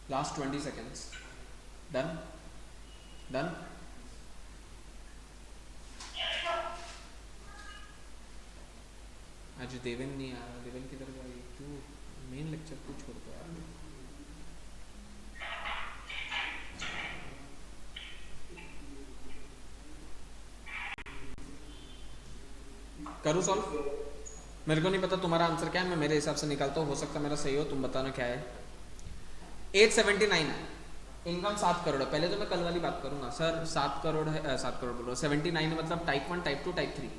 A: Last 20 seconds. Done? Done? आज देवेन नहीं आया। देवेन किधर गया? क्यों मेन लेक्चर को छोड़ दो यार। करूँ सॉल्व? मेरे को नहीं पता तुम्हारा आंसर क्या है, मैं मेरे हिसाब से निकालता हूँ, हो सकता मेरा सही हो, तुम बताना क्या है। 879 है, इनकम 7 करोड़ है। पहले तो मैं कल वाली बात करूंगा। सर 7 करोड़ है, 7 करोड़ बोलो, 79 है मतलब type 1, type 2, type 3।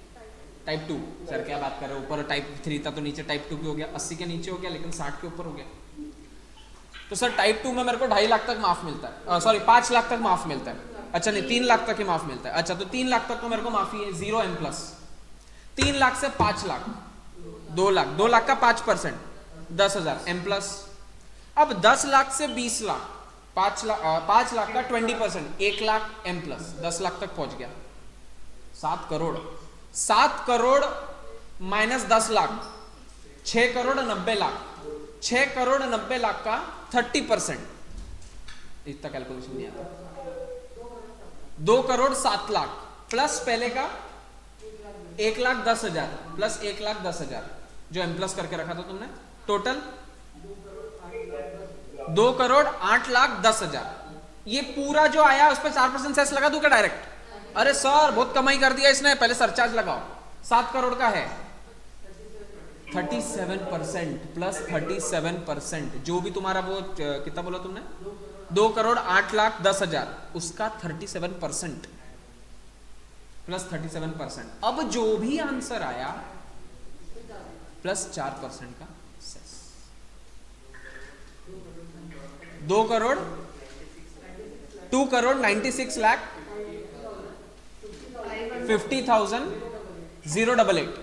A: Type 2 sir क्या बात कर रहे हो? ऊपर टाइप 3 था तो नीचे टाइप 2 भी हो गया। 80 के नीचे हो गया लेकिन 60 के ऊपर हो गया। तो सर टाइप 2 में मेरे को 2.5 लाख तक माफ मिलता है, सॉरी 5 लाख तक माफ मिलता है। अच्छा नहीं 3 लाख तक ही माफ मिलता है। अच्छा तो 3 लाख तक तो मेरे को माफी है, 0 M प्लस। 3 लाख से 5 लाख 2 लाख, 2 लाख का 5% 10,000 M प्लस। अब 10 लाख से 20 लाख 5 लाख का 20% 1 लाख M प्लस, 10 लाख तक पहुंच गया। 7 करोड़ 7 करोड़ माइनस 10 लाख 6 करोड़ 90 लाख 6 करोड़ 90 लाख का 30%, इतना कैलकुलेशन नहीं आता। 2 करोड़ 7 लाख प्लस पहले का 1,10,000 प्लस 1,10,000 जो M प्लस करके रखा था तुमने, टोटल 2 करोड़ 8,10,000। ये पूरा जो आया उस पर 4% सेस लगा दूं क्या डायरेक्ट? अरे सर बहुत कमाई कर दिया इसने, पहले सरचार्ज लगाओ। 7 करोड़ का है 37% प्लस 37%, जो भी तुम्हारा वो कितना बोला तुमने, 2 करोड़ 8,10,000 उसका 37% प्लस 37%। अब जो भी आंसर आया प्लस 4% का cess. 2 crore 2 crore 96 lakh 50,088।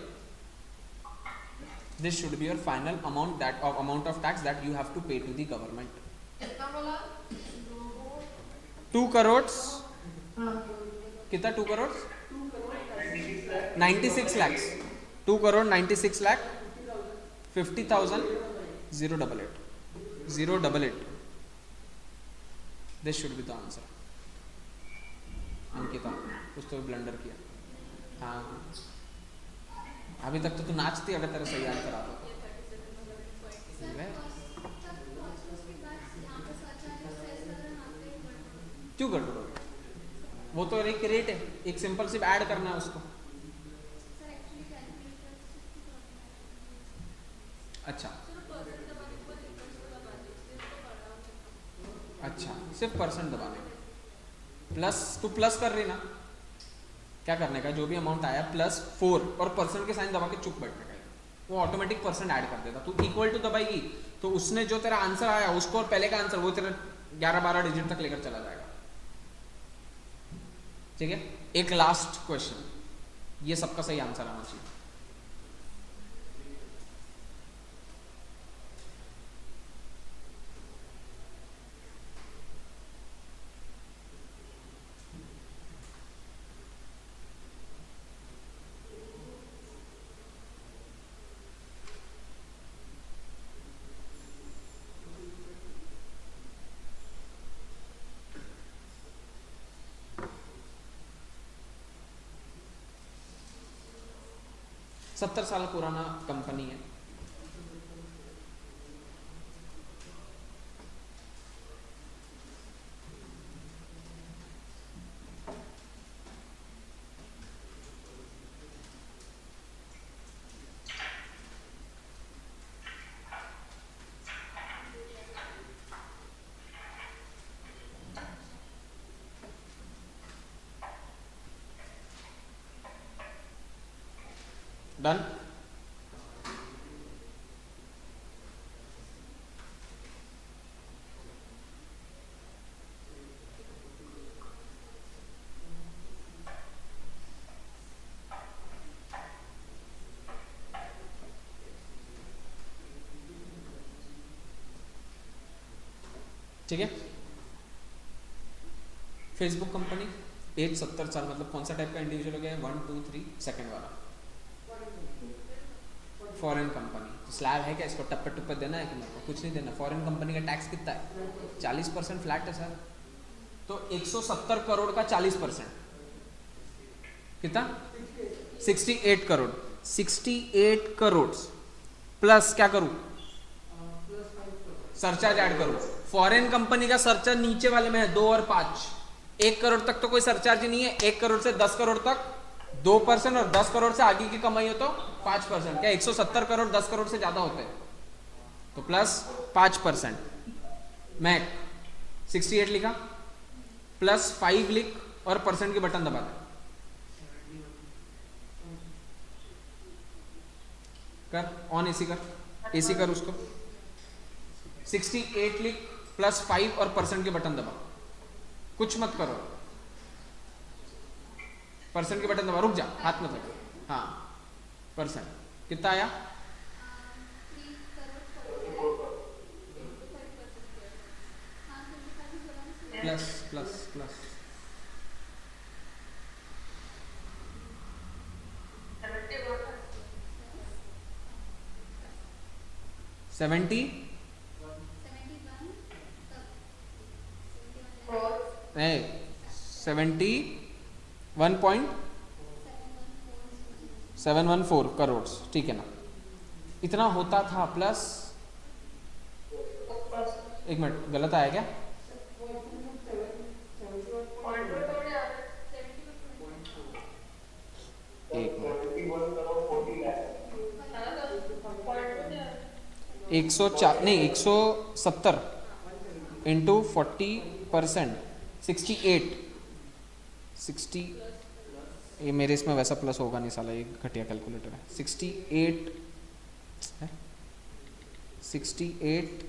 A: This should be your final amount, that of amount of tax that you have to pay to the government.
B: कितना बोला?
A: 2 करोड़ कितना? 2 crore 96 lakhs 2 crore 96 lakh 50,088 This should be the answer. Ankita कुछ तो ब्लंडर किया। हाँ अभी तक तो तू नाचती अगर तेरा सही आंसर आता। क्यों गड़बड़ हो गया? वो तो एक रेट है, एक सिंपल सिर्फ ऐड करना है उसको। अच्छा अच्छा, सिर्फ परसेंट दबाने का। प्लस तू प्लस कर रही ना, क्या करने का, जो भी अमाउंट आया +4 और परसेंट के साइन दबा के चुप बैठने का, वो ऑटोमेटिक परसेंट ऐड कर देगा। तू इक्वल टू दबाएगी तो उसने जो तेरा आंसर आया उसको और पहले का आंसर वो तेरा 11-12 डिजिट तक लेकर चला जाएगा। ठीक है, एक लास्ट क्वेश्चन, ये सबका सही आंसर आना चाहिए। सत्तर साल पुराना कंपनी है। डन। ठीक है, फेसबुक कंपनी, एज 70 साल, मतलब कौन सा टाइप का इंडिविजुअल हो गया है? 1 2 3 सेकंड वाला, फॉरेन कंपनी। तो स्लैब है क्या, इसको टप्पे टप्पे देना है कि नहीं? कुछ नहीं देना। फॉरेन कंपनी का टैक्स कितना है? 40% फ्लैट है सर। तो 170 करोड़ का 40% कितना? 68 करोड़। 68 करोड़ प्लस क्या करूं? सरचार्ज ऐड करूं। फॉरेन कंपनी का सरचार्ज नीचे वाले में है 2 और 5। 1 करोड़ तक तो कोई सरचार्ज ही नहीं है। 1 करोड़ से 10 करोड़ तक 2% और 10 करोड़ से आगे की कमाई हो तो 5%। क्या 170 करोड़ 10 करोड़ से ज्यादा होते हैं? तो प्लस 5%। मैक 68 लिखा, प्लस 5 लिख और परसेंट के बटन दबा दे। कर ऑन, एसी कर, एसी कर उसको। 68 लिख, प्लस 5 और परसेंट के बटन दबा। कुछ मत करो, परसेंट के बटन दबा, रुक जा, हाथ मत लगा। हाँ, परसेंट कितना आया? प्लस प्लस प्लस 70 71.714 करोड़, ठीक है ना? इतना होता था प्लस, एक मिनट, गलत आया क्या? एक मिनट, 104 नहीं 170 इंटू 40%, 68 60, ये मेरे इसमें वैसा प्लस होगा नहीं साला, ये घटिया कैलकुलेटर है। 68 है, 68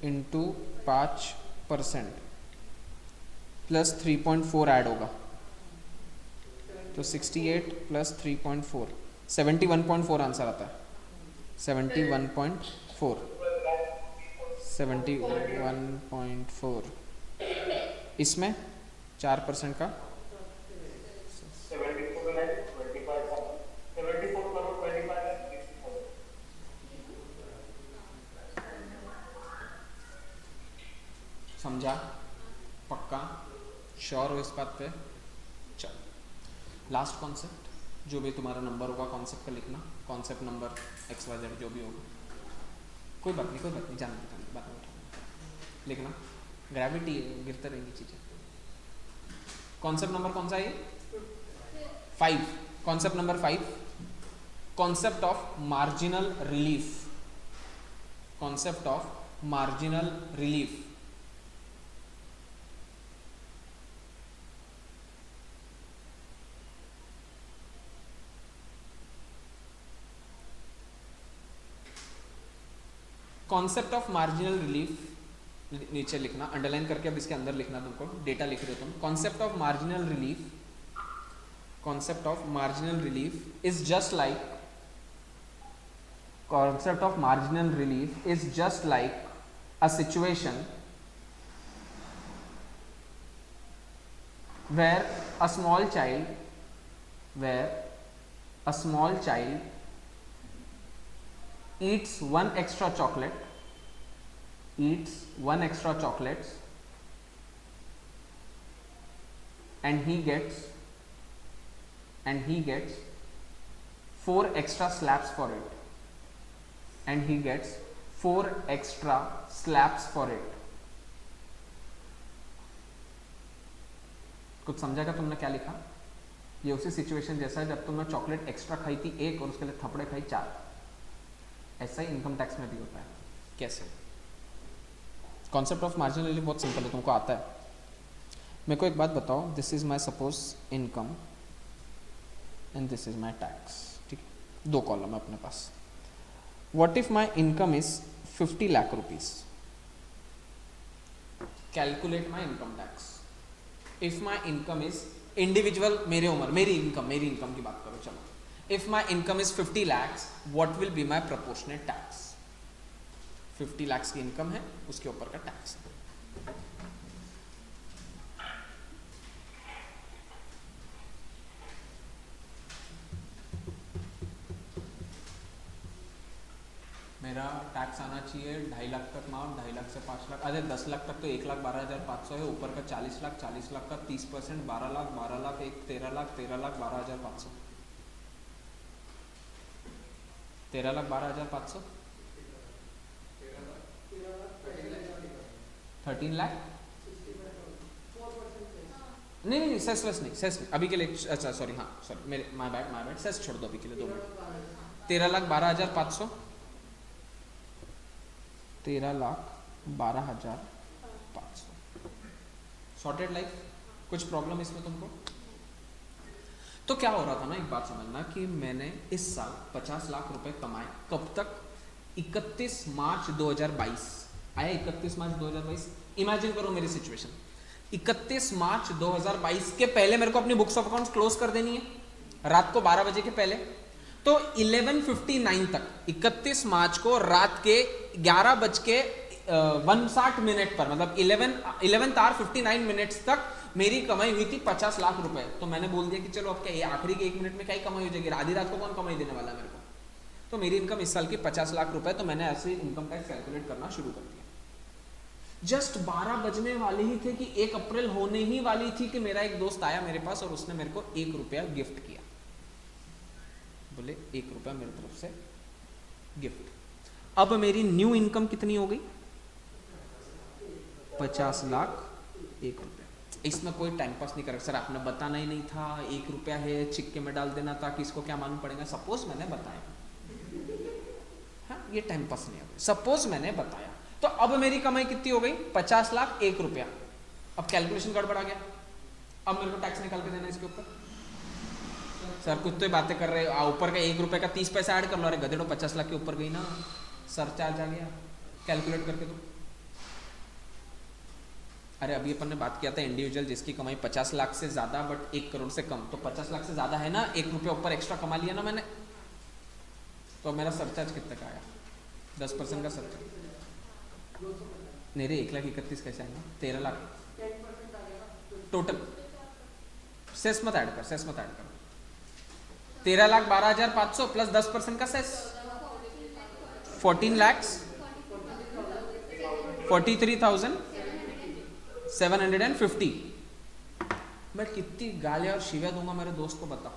A: इंटू 5% प्लस 3.4 ऐड होगा, तो 68 प्लस 3.4 71.4 आंसर आता है। 71.4 71.4 इसमें 4% का 74 समझा? पक्का श्योर हो इस बात पे? चलो, लास्ट कॉन्सेप्ट, जो भी तुम्हारा नंबर होगा कॉन्सेप्ट का लिखना, कॉन्सेप्ट नंबर XYZ जो भी होगा, कोई बात नहीं जानते बात में लिखना। ग्रेविटी गिरते रहेंगी चीज़ें। कॉन्सेप्ट नंबर कौन सा है? 5. Concept number 5, concept of marginal relief. Concept of marginal relief. Concept of marginal relief नीचे लिखना, अंडरलाइन करके अब इसके अंदर लिखना, तुमको डेटा लिख रहे हो तुम. Concept of marginal relief, concept of marginal relief is just like, concept of marginal relief is just like a situation where a small child eats one extra chocolate and he gets 4 extra slaps for it. कुछ समझा क्या तुमने क्या लिखा? ये उसी situation जैसा है जब तुमने चॉकलेट एक्स्ट्रा खाई थी 1 और उसके लिए थपड़े खाई 4. ऐसा ही इनकम टैक्स में भी होता है. कैसे? कॉन्सेप्ट ऑफ मार्जिनल रिलीफ बहुत सिंपल है, तुमको आता है. मेरे को एक बात बताओ, this is my suppose income and this is my tax. ठीक है, 2 कॉलम है अपने पास. What if my income is 50 lakh rupees? Calculate my income tax. If my income is individual, मेरी इनकम की बात करो चलो. If my income is 50 lakhs, what will be my proportionate tax? 50 lakhs की इनकम है, उसके ऊपर का टैक्स. मेरा टैक्स आना चाहिए 2.5 लाख तक माउंट, 2.5 लाख से 5 लाख, अरे 10 लाख तक तो 1,12,500 है, ऊपर का 40 लाख, 40 लाख का 30%, 12 लाख, 12 लाख, 13 लाख, 13 लाख 12,500, 13 लाख 12,500, 13 लाख. नहीं सेस नहीं, अभी के लिए. अच्छा सॉरी, हाँ सॉरी, मेरे माय बैड, सेस छोड़ दो अभी के लिए. 2 मिनट. 13,12,500, 13,12,500. Sorted life. कुछ प्रॉब्लम इसमें तुमको? तो क्या हो रहा था ना, एक बात समझना कि मैंने इस साल 50 लाख रुपए कमाए. कब तक? 31 मार्च 2022 आया. 31 मार्च 2022. इमेजिन करो मेरी सिचुएशन. 31 मार्च 2022 के पहले मेरे को अपनी बुक्स ऑफ अकाउंट्स क्लोज कर देनी है रात को 12 बजे के पहले. तो 11:59 तक 31 मार्च को रात के 11:59 पर, मतलब 11:59 तक मेरी कमाई हुई थी 50 लाख रुपए. तो मैंने बोल दिया कि चलो अब क्या आखिरी के 1 मिनट में क्या ही कमाई हो जाएगी, आधी रात को कौन कमाई देने वाला है मेरे को. तो मेरी इनकम इस साल की 50 लाख रुपए. तो मैंने ऐसे इनकम टैक्स कैलकुलेट करना शुरू कर दिया. जस्ट 12 बजने वाले ही थे कि 1 अप्रैल होने ही वाली थी कि मेरा एक दोस्त आया मेरे पास और उसने मेरे को 1 रुपया गिफ्ट किया. बोले 1 रुपया मेरी तरफ से गिफ्ट. अब मेरी न्यू इनकम कितनी हो गई? 50 लाख 1 रुपया. इसमें कोई टाइम पास नहीं कर. सर आपने बताना ही नहीं था, 1 रुपया है, चिक्के में डाल देना था, किसको क्या मालूम पड़ेगा. सपोज मैंने बताया, हाँ ये टाइम पास नहीं हो गया. सपोज मैंने बताया, तो अब मेरी कमाई कितनी हो गई? 50 लाख 1 रुपया. अब कैलकुलेशन गड़बड़ा गया. अब मेरे को टैक्स निकाल के देना इसके ऊपर. सर कुछ तो बातें कर रहे हो, ऊपर का 1 रुपये का 30 पैसा ऐड कर लो. अरे गधेड़ो 50 लाख के ऊपर गई ना, सरचार्ज आ गया. कैलकुलेट करके दो. अरे अभी अपन ने बात किया था इंडिविजुअल जिसकी कमाई 50 लाख से ज्यादा बट 1 करोड़ से कम. तो 50 लाख से ज्यादा है ना, 1 रुपया ऊपर एक्स्ट्रा कमा लिया ना मैंने. तो मेरा सरचार्ज कितने का आया? 10% का सरचार्ज. नहीं रे, 1,31,000 कैसे आएगा? 13 लाख टोटल. सेस मत ऐड कर. 13,12,500 प्लस 10% का सेस 14,43,750. मैं कितनी गालियां और शिव्या दूंगा मेरे दोस्त को, बताओ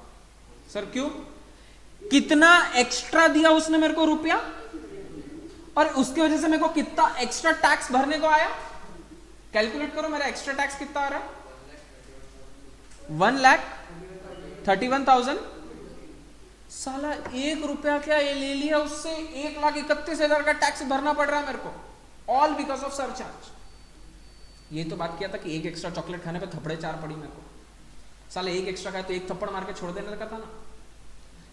A: सर क्यों? कितना एक्स्ट्रा दिया उसने मेरे को रुपया, और उसकी वजह से मेरे को कितना एक्स्ट्रा टैक्स भरने को आया. कैलकुलेट करो मेरा एक्स्ट्रा टैक्स कितना आ रहा है. 1,31,000। साला 1 रुपया क्या ये ले लिया उससे 1,31,000 का टैक्स भरना पड़ रहा है मेरे को, ऑल बिकॉज ऑफ सरचार्ज। ये तो बात किया था कि एक एक्स्ट्रा चॉकलेट खाने पे थप्पड़े 4 पड़ी मेरे को। साला एक एक्स्ट्रा खाया तो एक थप्पड़ मार के छोड़ देने लगा था ना।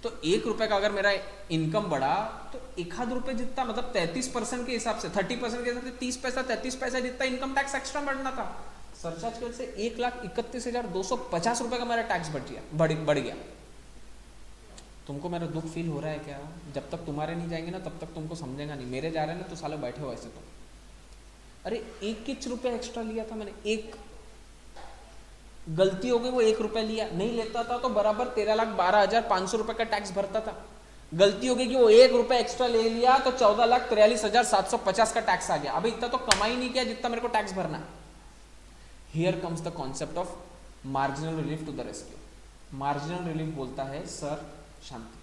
A: तो 1 रुपए का अगर मेरा इनकम बढ़ा तो 1 रुपए जितना, मतलब 33% के हिसाब से, 30% के हिसाब से 30 पैसा 33 पैसा जितना इनकम टैक्स एक्स्ट्रा बढ़ना था। सरचार्ज की वजह से 1,31,250 रुपए का मेरा टैक्स बढ़ गया। तुमको मेरा दुख फील हो रहा है क्या? जब तक तुम्हारे नहीं जाएंगे ना तब तक तुमको समझेगा नहीं। मेरे जा रहे हैं ना तो साले बैठे हो ऐसे। तो अरे 1 एक्स्ट्रा लिया था मैंने, एक गलती हो गई, वो 1 रुपया लिया, नहीं लेता था तो बराबर 13,12,500 रुपए का टैक्स भरता था। गलती हो गई कि वो 1 रुपया एक्स्ट्रा ले लिया तो 14,43,750 का टैक्स आ गया। अभी इतना तो कमाई नहीं किया जितना मेरे को टैक्स भरना है। Here comes the concept of marginal relief to the rescue. Marginal relief बोलता है सर शांति।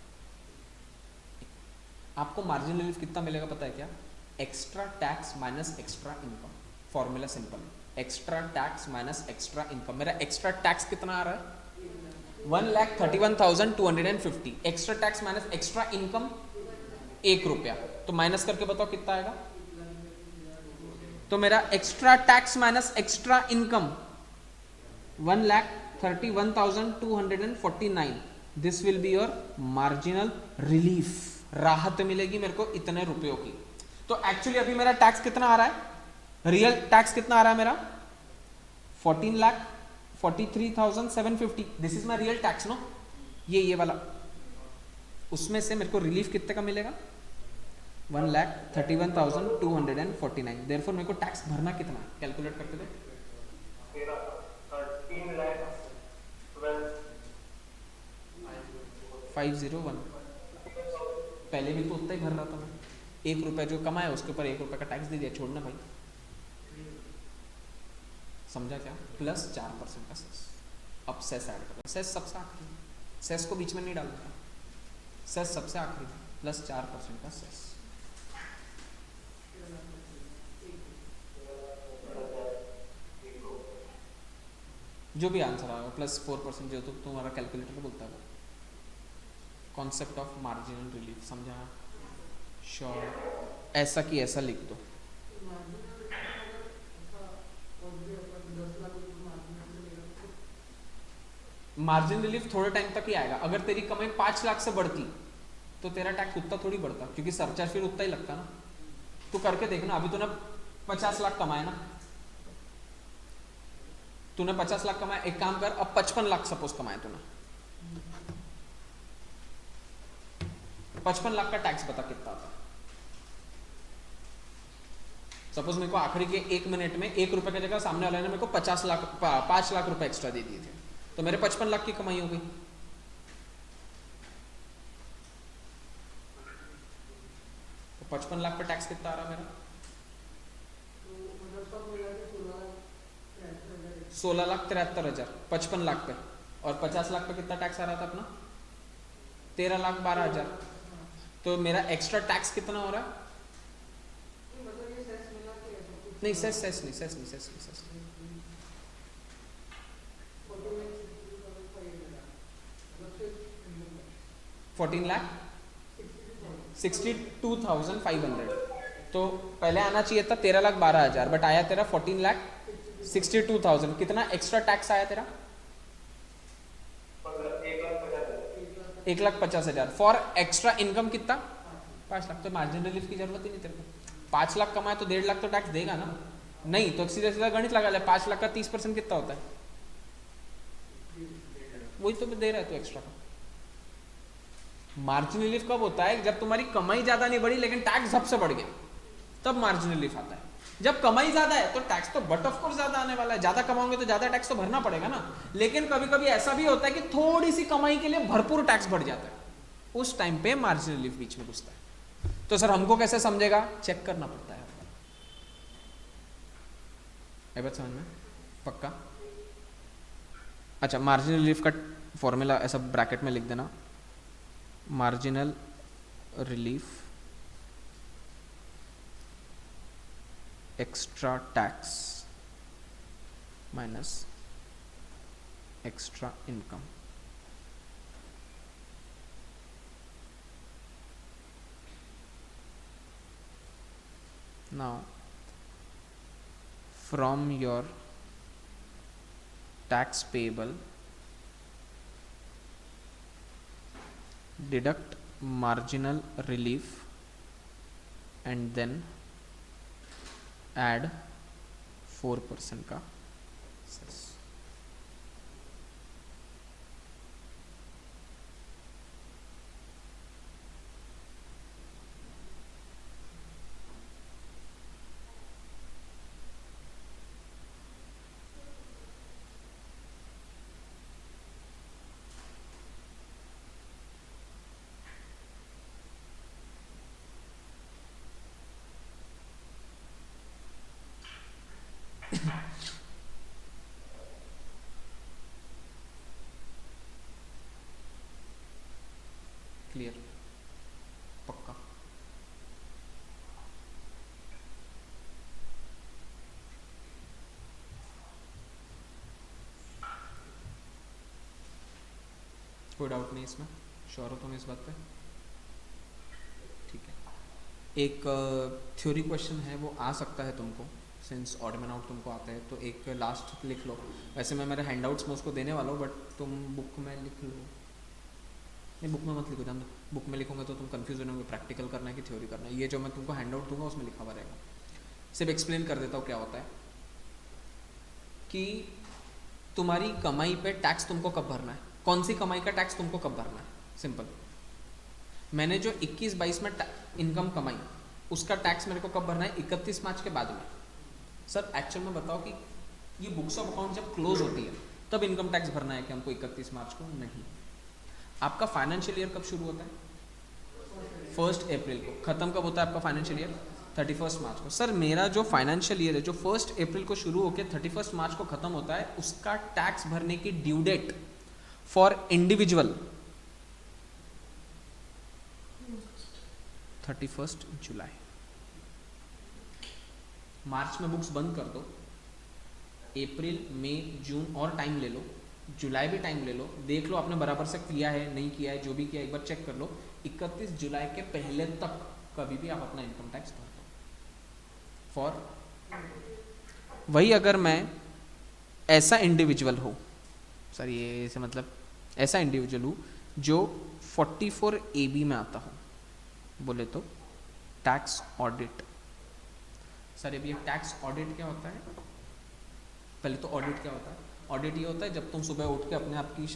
A: आपको मार्जिनल रिलीफ कितना मिलेगा पता है क्या? Extra tax minus extra income. Formula simple, extra tax minus extra income. मेरा एक्स्ट्रा टैक्स कितना आ रहा है? 1,31,250। Extra tax minus extra income 1 रुपया। तो माइनस करके बताओ कितना आएगा? तो मेरा extra tax minus extra income 1,31,249। This will be your marginal relief. राहत मिलेगी मेरे को इतने रुपयों की। तो एक्चुअली अभी मेरा टैक्स कितना आ रहा है? रियल टैक्स कितना आ रहा है मेरा? 14,43,750। This is my real tax no, ये वाला। उसमें से मेरे को रिलीफ कितने का मिलेगा? 1,31,249। देयरफॉर मेरे को टैक्स भरना कितना? कैलकुलेट करके दो। 501। पहले भी तो उतना ही भर रहा था मैं। 1 रुपया जो कमाया उसके ऊपर 1 रुपया का टैक्स दे दिया, छोड़ना भाई। समझा क्या? प्लस 4% का सेस। अब सेस ऐड करो। सेस सबसे आखिरी, सेस को बीच में नहीं डालना, सेस सबसे आखिरी, प्लस 4% का सेस। जो भी आंसर आएगा प्लस 4% जो तो तुम्हारा कैलकुलेटर बोलता है। कॉन्सेप्ट ऑफ मार्जिनल रिलीफ समझा? श्योर? ऐसा कि ऐसा लिख दो। मार्जिन रिलीफ थोड़े टाइम तक ही आएगा। अगर तेरी कमाई 5 लाख से बढ़ती तो तेरा टैक्स उतना थोड़ी बढ़ता, क्योंकि सरचार्ज फिर उतना ही लगता ना। तू करके देखना, अभी तूने 50 लाख कमाए ना, तूने 50 लाख कमाया। एक काम कर, अब 55 लाख सपोज कमाए तूने, 55 लाख का टैक्स बता कितना आता? सपोज मेरे को आखिरी के 1 मिनट में 1 रुपए की जगह सामने वाले ने मेरे को 5 लाख रुपए एक्स्ट्रा दे दिए थे, तो मेरे 55 लाख की कमाई हो गई। तो 55 लाख पे टैक्स कितना आ रहा मेरा? 16,73,000 55 लाख पे। और 50 लाख पे कितना टैक्स आ रहा था अपना? 13,12,000। तो मेरा एक्स्ट्रा टैक्स कितना हो रहा है? नहीं सेस नहीं 14,62,500। तो पहले आना चाहिए था 13,12,000, बट आया तेरा 14,62,000। कितना एक्स्ट्रा टैक्स आया तेरा? 1,50,000 फॉर एक्स्ट्रा इनकम कितना? 5 लाख। तो मार्जिन रिलीफ की जरूरत ही नहीं तेरे को। 5 लाख कमाए तो 1.5 लाख तो टैक्स देगा ना? नहीं तो सीधा सीधा गणित लगा ले। 5 लाख का 30% कितना होता है? वही तो दे रहा है तो एक्स्ट्रा का। मार्जिन रिलीफ कब होता है? जब तुम्हारी कमाई ज्यादा नहीं बढ़ी लेकिन टैक्स सबसे बढ़ गया, तब मार्जिन रिलीफ आता है। जब कमाई ज्यादा है तो टैक्स तो बट ऑफ कोर्स ज्यादा आने वाला है। ज्यादा कमाओगे तो ज्यादा टैक्स तो भरना पड़ेगा ना। लेकिन कभी कभी ऐसा भी होता है कि थोड़ी सी कमाई के लिए भरपूर टैक्स बढ़ जाता है, उस टाइम पे मार्जिन रिलीफ बीच में घुसता है। तो सर हमको कैसे समझेगा? चेक करना पड़ता है। ये बात समझ में? पक्का? अच्छा, मार्जिनल रिलीफ का फॉर्मूला ऐसा ब्रैकेट में लिख देना, marginal relief extra tax minus extra income. Now from your tax payable deduct marginal relief and then add 4% का सेस. क्लियर, पक्का. कोई डाउट नहीं इसमें? श्योर हो तुम इस बात पे? ठीक है. एक थ्योरी क्वेश्चन है, वो आ सकता है तुमको, सिंस ऑड मैन आउट तुमको आता है, तो एक लास्ट लिख लो. वैसे मैं मेरे हैंडआउट्स में उसको देने वाला हूँ, बट तुम बुक में लिख लो. नहीं, बुक में मत लिखो, जान दो. बुक में लिखोगे तो तुम कंफ्यूज होगे, प्रैक्टिकल करना है कि थ्योरी करना है. ये जो मैं तुमको हैंडआउट दूंगा उसमें लिखा हुआ रहेगा. सिर्फ एक्सप्लेन कर देता हूँ क्या होता है कि तुम्हारी कमाई पे टैक्स तुमको कब भरना है, कौन सी कमाई का टैक्स तुमको कब भरना है. सिंपल. मैंने जो 21-22 में इनकम कमाई, उसका टैक्स मेरे को कब भरना है? 31 मार्च के बाद में. सर एक्चुअल में बताओ कि ये बुक्स ऑफ अकाउंट जब क्लोज होती है तब इनकम टैक्स भरना है कि हमको 31 मार्च को? नहीं. आपका फाइनेंशियल ईयर कब शुरू होता है? 1 अप्रैल को. खत्म कब होता है आपका फाइनेंशियल ईयर? 31 मार्च को. सर मेरा जो फाइनेंशियल ईयर है जो 1 अप्रैल को शुरू होकर 31 मार्च को खत्म होता है, उसका टैक्स भरने की ड्यू डेट फॉर इंडिविजुअल 31 जुलाई. मार्च में बुक्स बंद कर दो, अप्रैल मई जून और टाइम ले लो, जुलाई भी टाइम ले लो, देख लो आपने बराबर से किया है नहीं किया है, जो भी किया एक बार चेक कर लो. 31 जुलाई के पहले तक कभी भी आप अपना इनकम टैक्स भर दो. फॉर वही अगर मैं ऐसा इंडिविजुअल हूँ, सर ये ऐसे मतलब ऐसा इंडिविजुअल हूँ जो 44 AB में आता हूँ, बोले तो टैक्स ऑडिट. सर अभी टैक्स ऑडिट क्या होता है? पहले तो ऑडिट क्या होता है? ऑडिट ये होता है जब तुम सुबह उठ के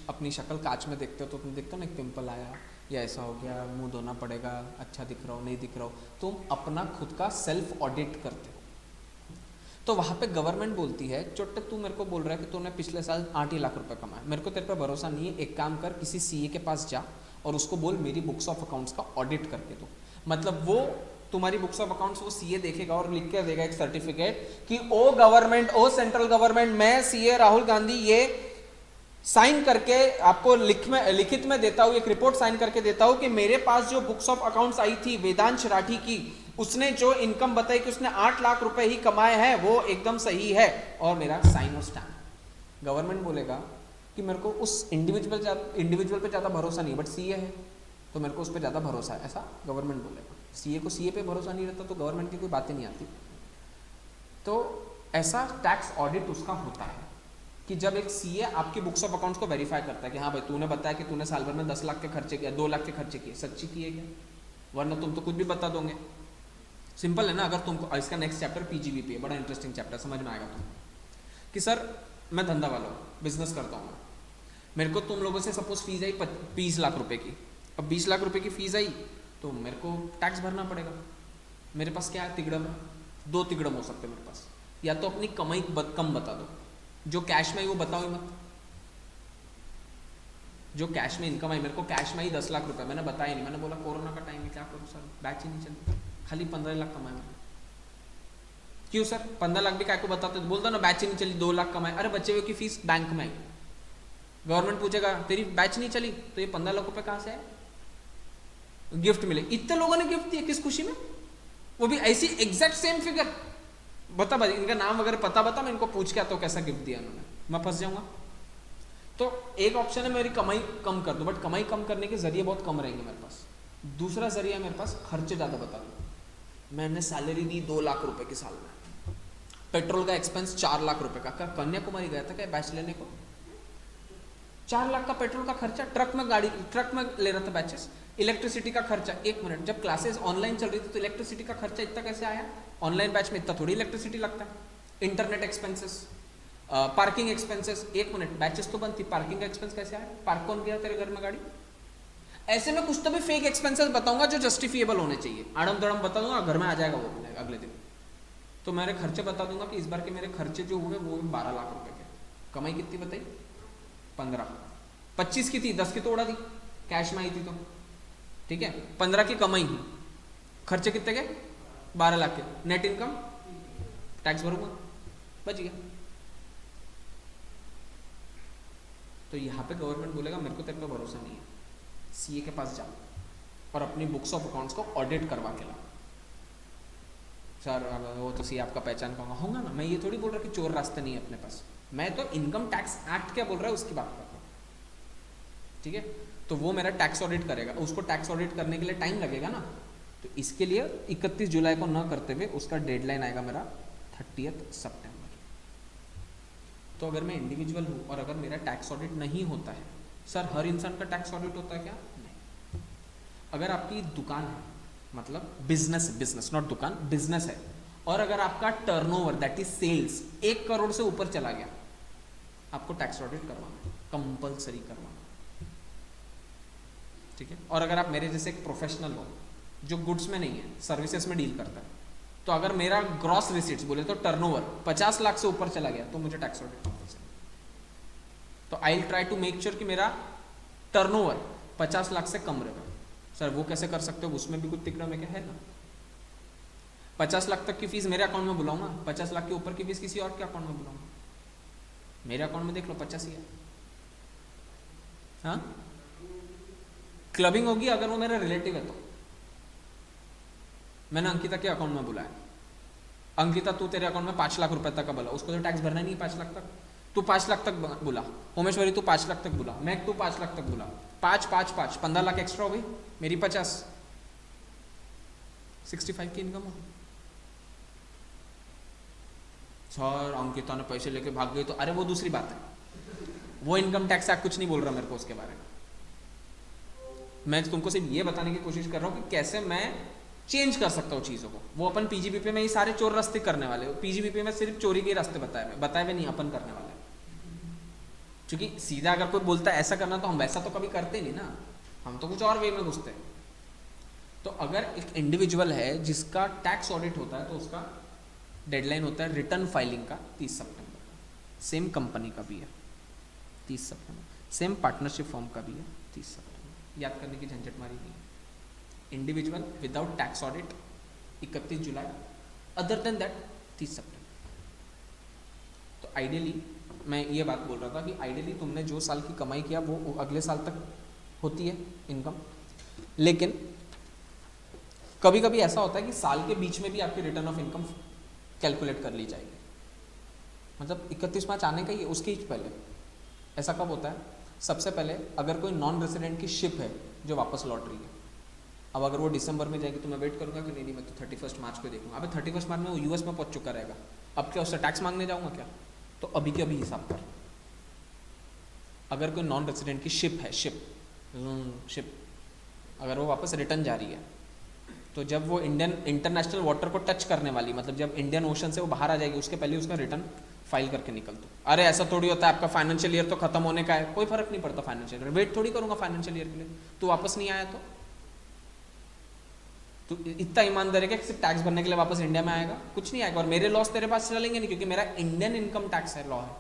A: अपनी शक्ल कांच में देखते हो तो तुम देखते हो ना एक पिंपल आया या ऐसा हो गया, मुंह धोना पड़ेगा, अच्छा दिख रहा हो नहीं दिख रहा हो, तुम अपना खुद का सेल्फ ऑडिट करते हो. तो वहाँ पे गवर्नमेंट बोलती है चोट्टे तू मेरे को बोल रहा है कि तूने पिछले साल 8 ही लाख रुपए कमाए, मेरे को तेरे पे भरोसा नहीं है, एक काम कर किसी सीए के पास जा और उसको बोल मेरी बुक्स ऑफ अकाउंट्स का ऑडिट करके दो. मतलब वो तुम्हारी बुक्स ऑफ अकाउंट्स वो सीए देखेगा और लिख के देगा एक सर्टिफिकेट कि ओ गवर्नमेंट, ओ सेंट्रल गवर्नमेंट, मैं सीए राहुल गांधी ये साइन करके आपको लिखित में देता हूं, एक रिपोर्ट साइन करके देता हूं कि मेरे पास जो बुक्स ऑफ अकाउंट्स आई थी वेदांश राठी की, उसने जो इनकम बताई कि उसने 8 लाख रुपए ही कमाए हैं, वो एकदम सही है, और मेरा साइन और स्टैम्प. गवर्नमेंट बोलेगा कि मेरे को उस इंडिविजुअल पे ज्यादा भरोसा नहीं, बट सीए है तो मेरे को उस पर ज्यादा भरोसा है, ऐसा गवर्नमेंट बोलेगा. सीए को सीए पे भरोसा नहीं रहता तो गवर्नमेंट की कोई बातें नहीं आती. तो ऐसा टैक्स ऑडिट उसका होता है कि जब एक सीए आपकी बुक्स ऑफ अकाउंट्स को वेरीफाई करता है कि हाँ भाई तूने बताया कि तूने साल भर में 10 लाख के खर्चे किया, 2 लाख के खर्चे किए, सच्ची किए क्या? वरना तुम तो कुछ भी बता दोगे. सिंपल है ना. अगर तुमको इसका नेक्स्ट चैप्टर पीजीवीपी है, बड़ा इंटरेस्टिंग चैप्टर, समझ में आएगा तुम कि सर मैं धंधा वाला हूँ, बिजनेस करता हूँ, मेरे को तुम लोगों से सपोज फीस आई 20 लाख रुपए की. अब 20 लाख रुपए की फीस आई तो मेरे को टैक्स भरना पड़ेगा. मेरे पास क्या है? तिगड़म. 2 तिगड़म हो सकते मेरे पास. या तो अपनी कमाई कम बता दो, जो कैश में आई वो बताओ ही मत. जो कैश में इनकम आई, मेरे को कैश में ही 10 लाख रुपए, मैंने बताया नहीं, मैंने बोला कोरोना का टाइम है क्या करूँ सर, बैच ही नहीं चली, खाली 15 लाख कमाए मैंने. क्यों सर 15 लाख भी काय को बताते, तो बोलता ना बैच ही नहीं चली, 2 लाख कमाए. अरे बच्चे की फीस बैंक में आई, गवर्नमेंट पूछेगा तेरी बैच नहीं चली तो ये 15 लाख रुपए कहाँ से है? गिफ्ट मिले. इतने लोगों ने गिफ्ट दिए किस खुशी में? वो भी ऐसी एग्जैक्ट सेम फिगर. बता इनका नाम वगैरह पता बता, मैं इनको पूछ के आता हूँ कैसा गिफ्ट दिया उन्होंने, मैं फंस जाऊंगा. तो एक ऑप्शन है मेरी कमाई कम कर दो, बट कमाई कम करने के जरिए बहुत कम रहेंगे मेरे पास। दूसरा जरिया मेरे पास खर्चे ज़्यादा बता दो। मैंने सैलरी दी 2 लाख रुपए की साल में, पेट्रोल का एक्सपेंस 4 लाख रुपए का। कन्याकुमारी गया था क्या बैच लेने को, 4 लाख का पेट्रोल का खर्चा, ट्रक में ले रहा था बैचेस। इलेक्ट्रिसिटी का खर्चा, एक मिनट, जब क्लासेस ऑनलाइन चल रही थी तो इलेक्ट्रिसिटी का खर्चा इतना कैसे आया? ऑनलाइन बैच में इतना थोड़ी इलेक्ट्रिसिटी लगता है। इंटरनेट एक्सपेंसेस, पार्किंग एक्सपेंसेस, एक मिनट, बैचेस तो बंद थी, पार्किंग का एक्सपेंस कैसे आया? पार्क कौन गया तेरे घर में गाड़ी? ऐसे में कुछ तो भी फेक एक्सपेंसेस बताऊंगा जो जस्टिफिएबल होने चाहिए। आड़म दड़म बता दूंगा, घर में आ जाएगा वो अगले दिन। तो मेरे खर्चे बता दूंगा कि इस बार के मेरे खर्चे जो हुए वो 12 लाख रुपए के। कमाई कितनी बताई? 15। 25 की थी, 10 की तो उड़ा दी, कैश में आई थी तो, ठीक है। 15 की कमाई हुई, खर्चे कितने के? 12 लाख के। नेट इनकम, टैक्स भरूंगा, बच गया। तो यहाँ पे गवर्नमेंट बोलेगा मेरे को तेरे पे भरोसा नहीं है, सीए के पास जा और अपनी बुक्स ऑफ अकाउंट्स को ऑडिट करवा के ला। सर वो तो सीए आपका पहचान पाऊंगा, होगा ना। मैं ये थोड़ी बोल रहा कि चोर रास्ते नहीं है अपने पास, मैं तो इनकम टैक्स एक्ट क्या बोल रहा है उसकी बात कर रहा हूँ, ठीक है। तो वो मेरा टैक्स ऑडिट करेगा, उसको टैक्स ऑडिट करने के लिए टाइम लगेगा ना। तो इसके लिए 31 जुलाई को न करते हुए उसका डेडलाइन आएगा मेरा 30 सितंबर। तो अगर मैं इंडिविजुअल हूँ और अगर मेरा टैक्स ऑडिट नहीं होता है, सर हर इंसान का टैक्स ऑडिट होता है क्या? नहीं। अगर आपकी दुकान है, मतलब बिजनेस नॉट दुकान, बिजनेस है, और अगर आपका turnover that is sales 1 crore से ऊपर चला गया, आपको टैक्स ऑडिट करवाना, कंपलसरी करवाना, ठीक है। और अगर आप मेरे जैसे एक प्रोफेशनल हो जो गुड्स में नहीं है, सर्विसेज में डील करता है, तो अगर मेरा ग्रॉस रिसीट्स बोले तो टर्नओवर 50 लाख से ऊपर चला गया तो मुझे टैक्स ऑडिट कंपलसरी। तो I will try to make sure कि मेरा टर्नओवर 50 लाख से कम रहेगा। सर वो कैसे कर सकते हो? उसमें भी कुछ तिकड़ा में क्या है ना। 50 लाख तक की फीस मेरे अकाउंट में बुलाऊंगा, 50 लाख के ऊपर की फीस किसी और के अकाउंट में बुलाऊंगा। मेरे अकाउंट में देख लो 50 ही है। हाँ, क्लबिंग होगी अगर वो मेरा रिलेटिव है तो। मैंने अंकिता के अकाउंट में बुलाया, अंकिता तू तेरे अकाउंट में 5 लाख रुपए तक का बोला, उसको तो टैक्स भरना नहीं है 5 लाख तक। तू 5 लाख तक बुला, उमेश्वरी तू 5 लाख तक बुला, मैं तू 5 लाख तक बुला, 5 5 5 15 लाख एक्स्ट्रा हो गई, मेरी 50 65 की इनकम हो। सर अंकिता ने पैसे लेके भाग गई तो, अरे वो दूसरी बात है, वो इनकम टैक्स एक्ट कुछ नहीं बोल रहा मेरे को उसके बारे में। मैं तुमको सिर्फ ये बताने की कोशिश कर रहा हूँ कि कैसे मैं चेंज कर सकता हूँ चीज़ों को। वो अपन पीजीबीपी में ये सारे चोर रास्ते करने वाले, पीजीबीपी में सिर्फ चोरी के रास्ते बताए हुए नहीं, अपन करने वाले। क्योंकि सीधा अगर कोई बोलता है ऐसा करना तो हम वैसा तो कभी करते नहीं ना, हम तो कुछ और वे में घुसते हैं। तो अगर एक इंडिविजुअल है जिसका टैक्स ऑडिट होता है तो उसका डेडलाइन होता है रिटर्न फाइलिंग का 30 सितंबर। सेम कंपनी का भी है 30 सितंबर, सेम पार्टनरशिप फॉर्म का भी है 30 सितंबर। याद करने की झंझट मारी नहीं है। Individual without tax audit 31 July, other than that 30 सितंबर। तो आइडियली मैं ये बात बोल रहा था कि आइडियली तुमने जो साल की कमाई किया वो अगले साल तक होती है इनकम। लेकिन कभी कभी ऐसा होता है कि साल के बीच में भी आपकी रिटर्न ऑफ इनकम कैलकुलेट कर ली जाएगी, मतलब 31 मार्च आने का ही उसके ही पहले। ऐसा कब होता है? सबसे पहले अगर कोई नॉन रेसिडेंट की शिप है जो वापस लौट रही है, अब अगर वो दिसंबर में जाएगी तो मैं वेट करूंगा कि नहीं मैं तो 31 मार्च को देखूंगा। अबे 31 मार्च में वो यूएस में पहुंच चुका रहेगा, अब क्या उससे टैक्स मांगने जाऊंगा क्या? तो अभी के अभी हिसाब कर। अगर कोई नॉन रेसिडेंट की शिप है, शिप अगर वो वापस रिटर्न जा रही है, तो जब वो इंडियन इंटरनेशनल वाटर को टच करने वाली, मतलब जब इंडियन ओशन से वो बाहर आ जाएगी, उसके पहले उसका रिटर्न फाइल करके निकल दो। अरे ऐसा थोड़ी होता है, आपका फाइनेंशियल ईयर तो खत्म होने का है, कोई फर्क नहीं पड़ता फाइनेंशियल ईयर, वेट थोड़ी करूंगा फाइनेंशियल ईयर के लिए। तो वापस नहीं आया तो इतना ईमानदार है कि सिर्फ टैक्स भरने के लिए वापस इंडिया में आएगा? कुछ नहीं आएगा। और मेरे लॉस तेरे पास चलेंगे नहीं, क्योंकि मेरा इंडियन इनकम टैक्स है, लॉ है।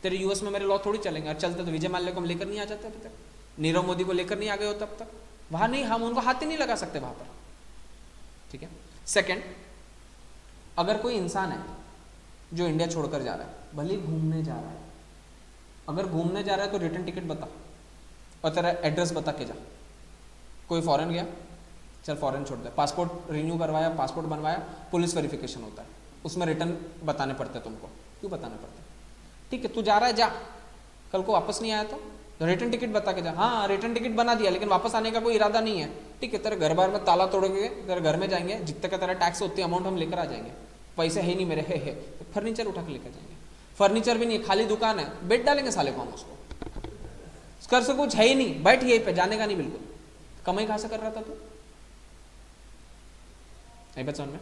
A: तेरे यूएस में मेरे लॉ थोड़ी चलेंगे। और चलते तो विजय माल्या को हम लेकर नहीं आ जाते अभी तक, नीरव मोदी को लेकर नहीं आ गए हो तब तक। वहां नहीं, हम उनको हाथ ही नहीं लगा सकते वहां पर, ठीक है। सेकेंड, अगर कोई इंसान है जो इंडिया छोड़कर जा रहा है, भले घूमने जा रहा है, अगर घूमने जा रहा है तो रिटर्न टिकट बता और तेरा एड्रेस बता के जा। कोई फॉरेन गया, चल फॉरेन छोड़ दे, पासपोर्ट रिन्यू करवाया, पासपोर्ट बनवाया, पुलिस वेरिफिकेशन होता है, उसमें रिटर्न बताने पड़ते हैं तुमको। क्यों बताने पड़ते हैं? ठीक है, तू जा रहा है जा, कल को वापस नहीं आया तो रिटर्न टिकट बता के जा, हाँ रिटर्न टिकट बना दिया लेकिन वापस आने का कोई इरादा नहीं है, ठीक है, तेरे घर बार में ताला तोड़ेंगे, तेरे घर में जाएंगे, जितने का तेरा टैक्स उतनी अमाउंट हम लेकर आ जाएंगे, पैसे है नहीं मेरे, है तो फर्नीचर उठा के लेकर जाएंगे, फर्नीचर भी नहीं है, खाली दुकान है, बेच डालेंगे साले को हम उसको, कर से कुछ है ही नहीं, बैठ यहीं पे, जाने का नहीं बिल्कुल, कमाई कहां से कर रहा था तू? समझ में?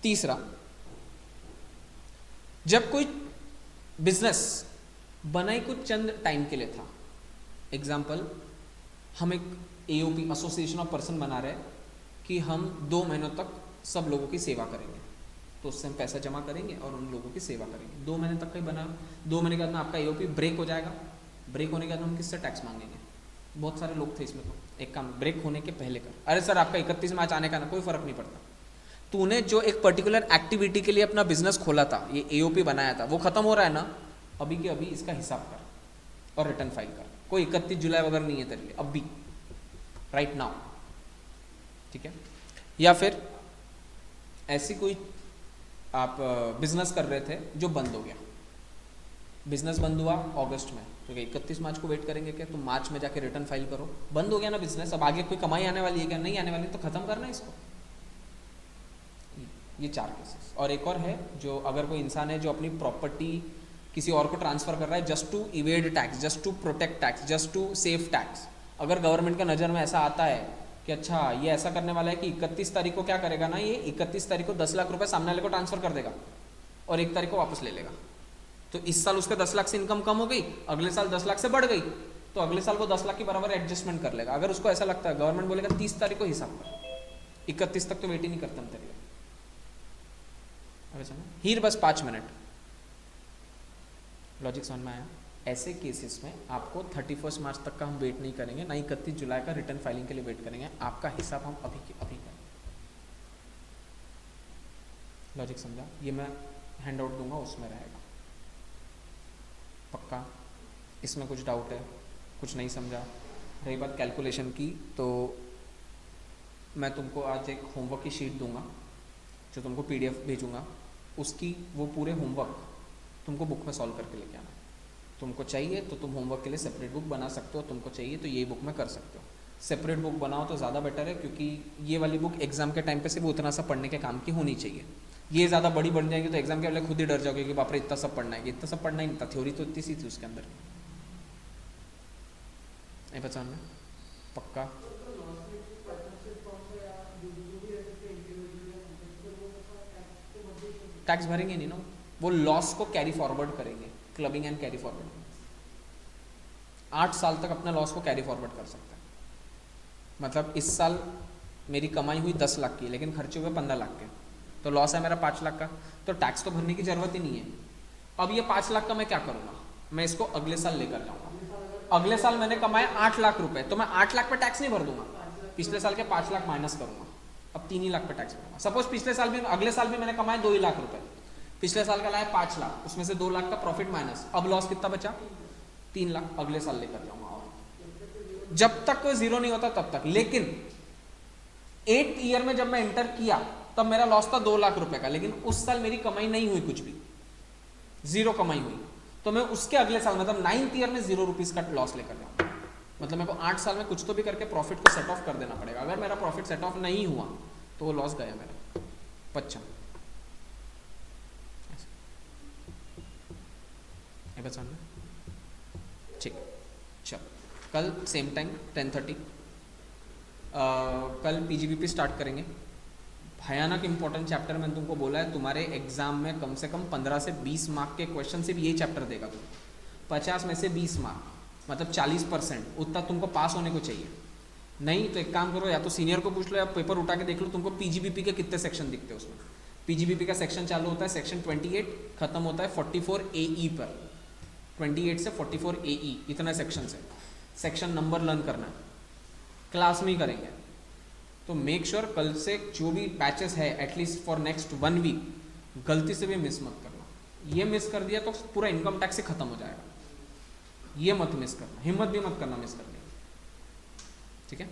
A: तीसरा, जब कोई बिजनेस बनाई कुछ चंद टाइम के लिए था, एग्जाम्पल हम एक एओपी एसोसिएशन ऑफ पर्सन बना रहे हैं कि हम 2 महीनों तक सब लोगों की सेवा करेंगे, तो उससे हम पैसा जमा करेंगे और उन लोगों की सेवा करेंगे, 2 महीने तक का ही बना, 2 महीने के बाद में आपका एओपी ब्रेक हो जाएगा, ब्रेक होने के बाद हम किससे टैक्स मांगेंगे? बहुत सारे लोग थे इसमें, तो एक काम ब्रेक होने के पहले कर, अरे सर आपका 31 मार्च आने का ना, कोई फर्क नहीं पड़ता, तूने जो एक पर्टिकुलर एक्टिविटी के लिए अपना बिजनेस खोला था, ये एओपी बनाया था, वो खत्म हो रहा है ना, अभी के अभी इसका हिसाब कर और रिटर्न फाइल कर, कोई 31 जुलाई वगैरह नहीं है तेरे लिए, अभी राइट नाउ, ठीक है? या फिर ऐसी कोई आप बिजनेस कर रहे थे जो बंद हो गया, बिजनेस बंद हुआ अगस्त में, तो 31 मार्च को वेट करेंगे क्या? तुम मार्च में जाके रिटर्न फाइल करो, बंद हो गया ना बिजनेस, अब आगे कोई कमाई आने वाली है क्या? नहीं आने वाली, तो खत्म करना है इसको। ये 4 केसेस। और एक और है, जो अगर कोई इंसान है जो अपनी प्रॉपर्टी किसी और को ट्रांसफर कर रहा है just to evade tax, just to protect tax, just to save tax, अगर गवर्नमेंट का नज़र में ऐसा आता है कि अच्छा ये ऐसा करने वाला है कि 31 तारीख को क्या करेगा ना, ये 31 तारीख को 10 लाख रुपए सामने वाले को ट्रांसफर कर देगा और 1 तारीख को वापस ले लेगा, तो इस साल उसके 10 लाख से इनकम कम हो गई, अगले साल 10 लाख से बढ़ गई, तो अगले साल वो 10 लाख के बराबर एडजस्टमेंट कर लेगा। अगर उसको ऐसा लगता है, गवर्नमेंट बोलेगा 30 तारीख को हिसाब कर, 31 तक तो वेट ही नहीं करता हम तेरे लिए। हीर बस 5 मिनट, लॉजिक समझ में आया? ऐसे केसेस में आपको 31 मार्च तक का हम वेट नहीं करेंगे, ना 31 जुलाई का रिटर्न फाइलिंग के लिए वेट करेंगे, आपका हिसाब हम अभी के अभी करेंगे। लॉजिक समझा? ये मैं हैंड आउट दूंगा, उसमें रहेगा पक्का। इसमें कुछ डाउट है, कुछ नहीं समझा? रही बात कैलकुलेशन की, तो मैं तुमको आज एक होमवर्क की शीट दूंगा जो तुमको PDF भेजूंगा, उसकी वो पूरे होमवर्क तुमको बुक में सॉल्व करके लेके आना। तुमको चाहिए तो तुम होमवर्क के लिए सेपरेट बुक बना सकते हो, तुमको चाहिए तो ये बुक में कर सकते हो। सेपरेट बुक बनाओ तो ज़्यादा बेटर है, क्योंकि ये वाली बुक एग्जाम के टाइम पे सिर्फ उतना सा पढ़ने के काम की होनी चाहिए। ये ज़्यादा बड़ी बन जाएगी तो एग्जाम के पहले खुद ही डर जाओगे कि बाप रे इतना सब पढ़ना है, इतना सब पढ़ना ही नहीं था, थ्योरी तो इतनी सी थी उसके अंदर। नहीं पहचान में पक्का? टैक्स भरेंगे नहीं ना, वो लॉस को कैरी फॉरवर्ड करेंगे, क्लबिंग एंड कैरी फॉरवर्ड। 8 साल तक अपना लॉस को कैरी फॉरवर्ड कर सकते हैं। मतलब इस साल मेरी कमाई हुई 10 लाख की, लेकिन खर्चे हुए 15 लाख के, तो लॉस है मेरा 5 लाख का, तो टैक्स तो भरने की जरूरत ही नहीं है। अब ये 5 लाख का मैं क्या करूँगा, मैं इसको अगले साल लेकर जाऊँगा। अगले साल मैंने कमाए 8 लाख रुपए, तो मैं 8 लाख पे टैक्स नहीं भर दूंगा, पिछले साल के 5 लाख माइनस करूँगा, अब 3 ही लाख पे टैक्स भरूंगा। सपोज पिछले साल भी, अगले साल भी मैंने कमाए 2 ही लाख रुपए, पिछले साल का लाया 5 लाख, उसमें से 2 लाख का प्रॉफिट माइनस, अब लॉस कितना बचा? 3 लाख, अगले साल लेकर जाऊंगा। और जब तक कोई जीरो नहीं होता तब तक। लेकिन 8th ईयर में जब मैं एंटर किया तब मेरा लॉस था 2 लाख रुपए का, लेकिन उस साल मेरी कमाई नहीं हुई, कुछ भी जीरो कमाई हुई, तो मैं उसके अगले साल मतलब 9th ईयर में 0 रुपीज का लॉस लेकर जाऊंगा। मतलब मेरे को 8 साल में कुछ तो भी करके प्रॉफिट को सेट ऑफ कर देना पड़ेगा। अगर मेरा प्रॉफिट सेट ऑफ नहीं हुआ तो वो लॉस गया मेरा। बच्चा ठीक, चल कल सेम टाइम 10:30 कल PGBP स्टार्ट करेंगे। भयानक इंपॉर्टेंट चैप्टर मैंने तुमको बोला है, तुम्हारे एग्जाम में कम से कम 15 से 20 मार्क के क्वेश्चन सिर्फ यही चैप्टर देगा तुम। 50 में से 20 मार्क मतलब 40%, उतना तुमको पास होने को चाहिए। नहीं तो एक काम करो, या तो सीनियर को पूछ लो या पेपर उठा के देख लो, तुमको PGBP के कितने सेक्शन दिखते हैं उसमें। PGBP का सेक्शन चालू होता है सेक्शन 28, खत्म होता है 44 AE पर। 28 से 44 AE इतना सेक्शन है। सेक्शन नंबर लर्न करना है, क्लास में ही करेंगे। तो मेक श्योर कल से जो भी बैचेस है एटलीस्ट फॉर नेक्स्ट 1 वीक गलती से भी मिस मत करना। ये मिस कर दिया तो पूरा इनकम टैक्स से खत्म हो जाएगा। ये मत मिस करना, हिम्मत भी मत करना मिस करने, ठीक है?